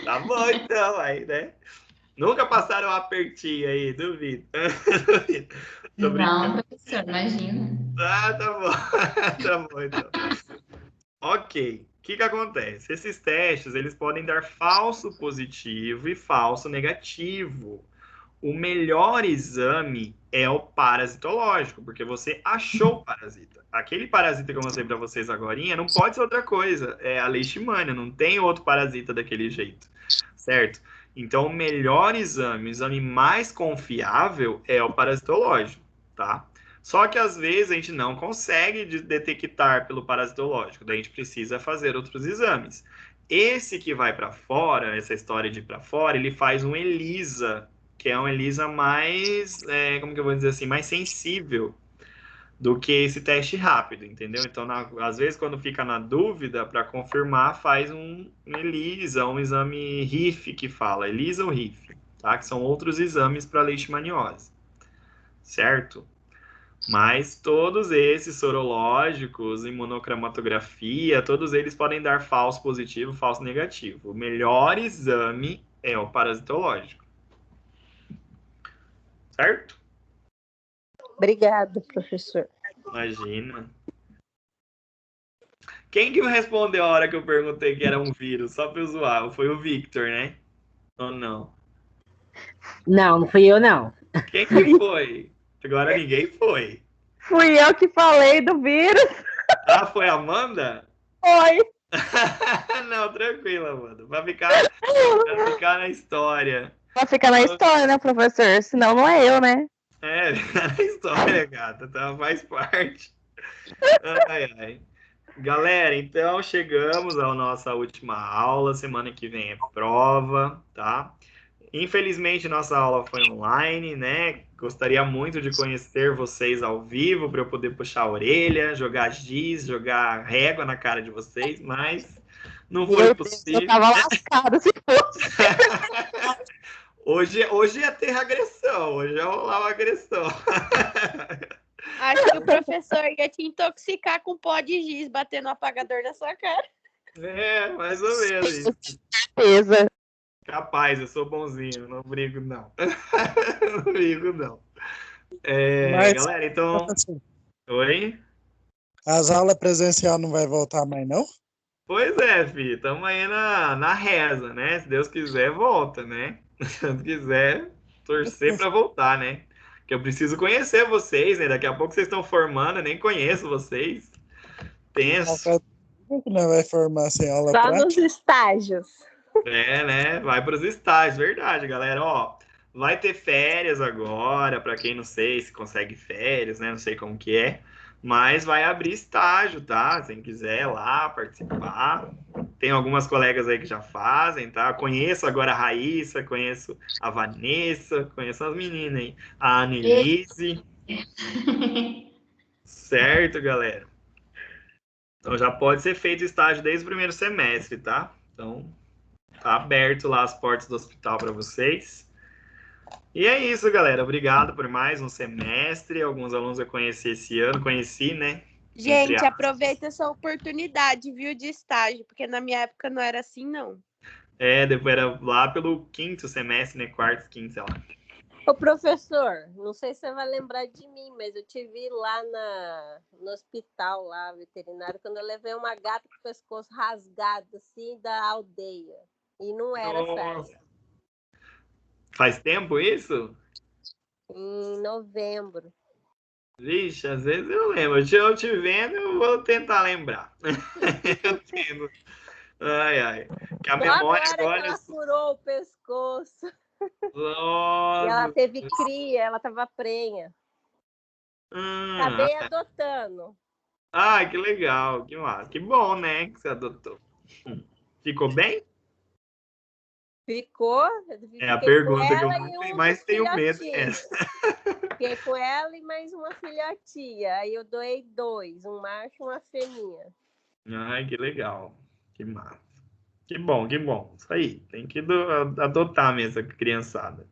Tá bom, então, aí, né? Nunca passaram um apertinho aí, duvido. Duvido. Tô brincando. Não, professor, imagina. Ah, tá bom. Tá bom, então. Ok. O que que acontece? Esses testes, eles podem dar falso positivo e falso negativo. O melhor exame é o parasitológico, porque você achou o parasita. Aquele parasita que eu mostrei para vocês agorinha não pode ser outra coisa. É a leishmania, não tem outro parasita daquele jeito, certo? Então, o melhor exame, o exame mais confiável é o parasitológico, tá? Só que às vezes a gente não consegue detectar pelo parasitológico, daí a gente precisa fazer outros exames. Esse que vai para fora, essa história de ir para fora, ele faz um ELISA, que é um ELISA mais, como que eu vou dizer assim, mais sensível do que esse teste rápido, entendeu? Então, às vezes, quando fica na dúvida, para confirmar, faz um ELISA, um exame RIF que fala, ELISA ou RIF, tá? Que são outros exames para leishmaniose, certo? Mas todos esses sorológicos, imunocromatografia, todos eles podem dar falso positivo, falso negativo. O melhor exame é o parasitológico, certo? Obrigado, professor. Imagina. Quem que me respondeu a hora que eu perguntei que era um vírus? Só para eu zoar. Foi o Victor, né? Ou não? Não, não fui eu, não. Quem que foi? Agora ninguém foi. Fui eu que falei do vírus. Ah, foi a Amanda? Foi. Não, tranquilo, Amanda. Vai ficar na história. Vai ficar na história, né, professor? Senão não é eu, né? É, ficar na história, gata. Então faz parte. Ai, ai. Galera, então chegamos à nossa última aula. Semana que vem é prova, tá? Infelizmente, nossa aula foi online, né? Gostaria muito de conhecer vocês ao vivo para eu poder puxar a orelha, jogar giz, jogar régua na cara de vocês, mas não foi Meu possível. Deus, eu tava lascada se fosse. Hoje ia ter agressão, hoje ia rolar uma agressão. Acho que o professor ia te intoxicar com pó de giz, bater no apagador da sua cara. É, mais ou menos isso. Certeza. Capaz, eu sou bonzinho, não brigo, não. Não brigo, não. Mas, Galera, então... professor, Oi? as aulas presencial não vai voltar mais, não? Pois é, filho, estamos aí na reza, né? Se Deus quiser, volta, né? Se Deus quiser, torcer para voltar, né? Que eu preciso conhecer vocês, né? Daqui a pouco vocês estão formando, eu nem conheço vocês. Tenso. Qualquer dia que não vai formar sem aula Só prática. nos estágios. É, né? Vai para os estágios, verdade, galera. Ó, vai ter férias agora, para quem não sei se consegue férias, né? Não sei como que é, mas vai abrir estágio, tá? Quem quiser lá participar. Tem algumas colegas aí que já fazem, tá? Conheço agora a Raíssa, conheço a Vanessa, conheço as meninas aí. A Annelise. Certo, galera? Então já pode ser feito estágio desde o primeiro semestre, tá? Então, tá aberto lá as portas do hospital para vocês. E é isso, galera. Obrigado por mais um semestre. Alguns alunos eu conheci esse ano, né? Gente, aproveita essa oportunidade, viu, de estágio, porque na minha época não era assim, não. Depois era lá pelo quinto semestre, né? Quarto, quinto, sei lá. Ô, professor, não sei se você vai lembrar de mim, mas eu te vi lá no hospital, lá, veterinário, quando eu levei uma gata com o pescoço rasgado, assim, da aldeia. E não era sério. Faz tempo isso? Em novembro. Vixe, às vezes eu lembro. Eu te vendo, eu vou tentar lembrar. Eu tento. Ai, ai. Que a memória agora... que ela furou o pescoço. Nossa. E ela teve cria, ela tava prenha. Acabei adotando. Ah, que legal, que massa. Que bom, né, que você adotou. Ficou bem? Ficou. É a pergunta que eu mais tenho medo. Fiquei com ela e mais uma filhotinha. Aí eu doei 2, um macho e uma fêmea. Ai, que legal. Que massa. Que bom, que bom. Isso aí, tem que adotar mesmo a criançada.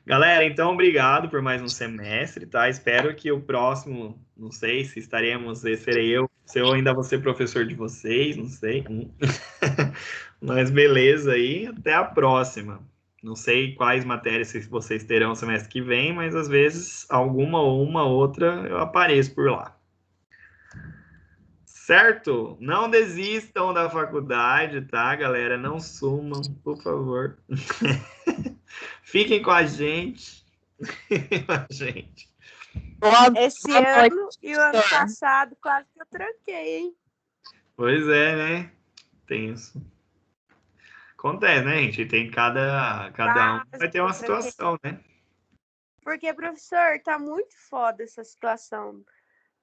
Galera, então, obrigado por mais um semestre, tá? Espero que o próximo Não sei se serei eu, se eu ainda vou ser professor de vocês, não sei. Mas beleza aí, até a próxima. Não sei quais matérias vocês terão semestre que vem, mas às vezes alguma ou uma outra eu apareço por lá. Certo? Não desistam da faculdade, tá, galera? Não sumam, por favor. Fiquem com a gente. Com a gente. Esse ano e o ano passado quase que eu tranquei, hein? Pois é, né? Tenso. Acontece, né, gente? Tem cada um vai ter uma situação, né? Porque, professor, tá muito foda essa situação.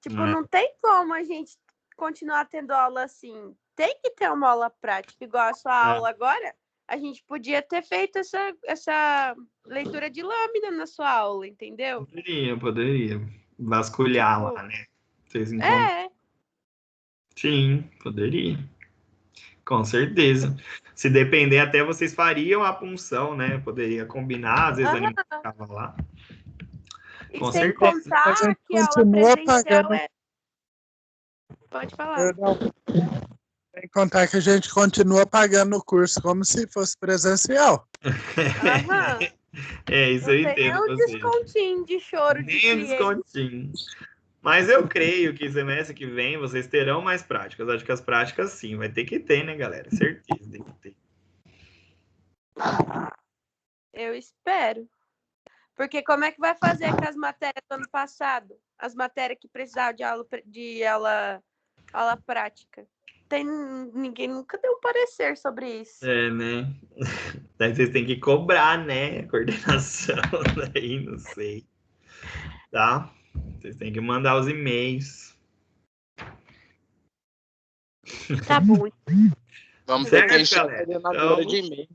Tipo, não tem como a gente continuar tendo aula assim. Tem que ter uma aula prática, igual a sua aula agora. A gente podia ter feito essa leitura de lâmina na sua aula, entendeu? Poderia. Vasculhar lá, né? Vocês encontram. Sim, poderia. Com certeza. Se depender, até vocês fariam a punção, né? Poderia combinar, às vezes a animal ficava lá. E com sem certeza. contar que a aula presencial é... Pode falar. Sem contar que a gente continua pagando o curso como se fosse presencial. Isso eu entendo. Não tem nem um descontinho de choro de nem descontinho. Mas eu creio que semestre que vem vocês terão mais práticas. Acho que as práticas sim, vai ter que ter, né, galera? Certeza, tem que ter. Eu espero. Porque como é que vai fazer com as matérias do ano passado? As matérias que precisavam de aula prática. Ninguém nunca deu um parecer sobre isso. Né? Daí vocês têm que cobrar, né? A coordenação daí, não sei. Tá? Vocês têm que mandar os e-mails. Tá bom. Vamos Certo, ter que encher a galera? coordenadora de e-mail.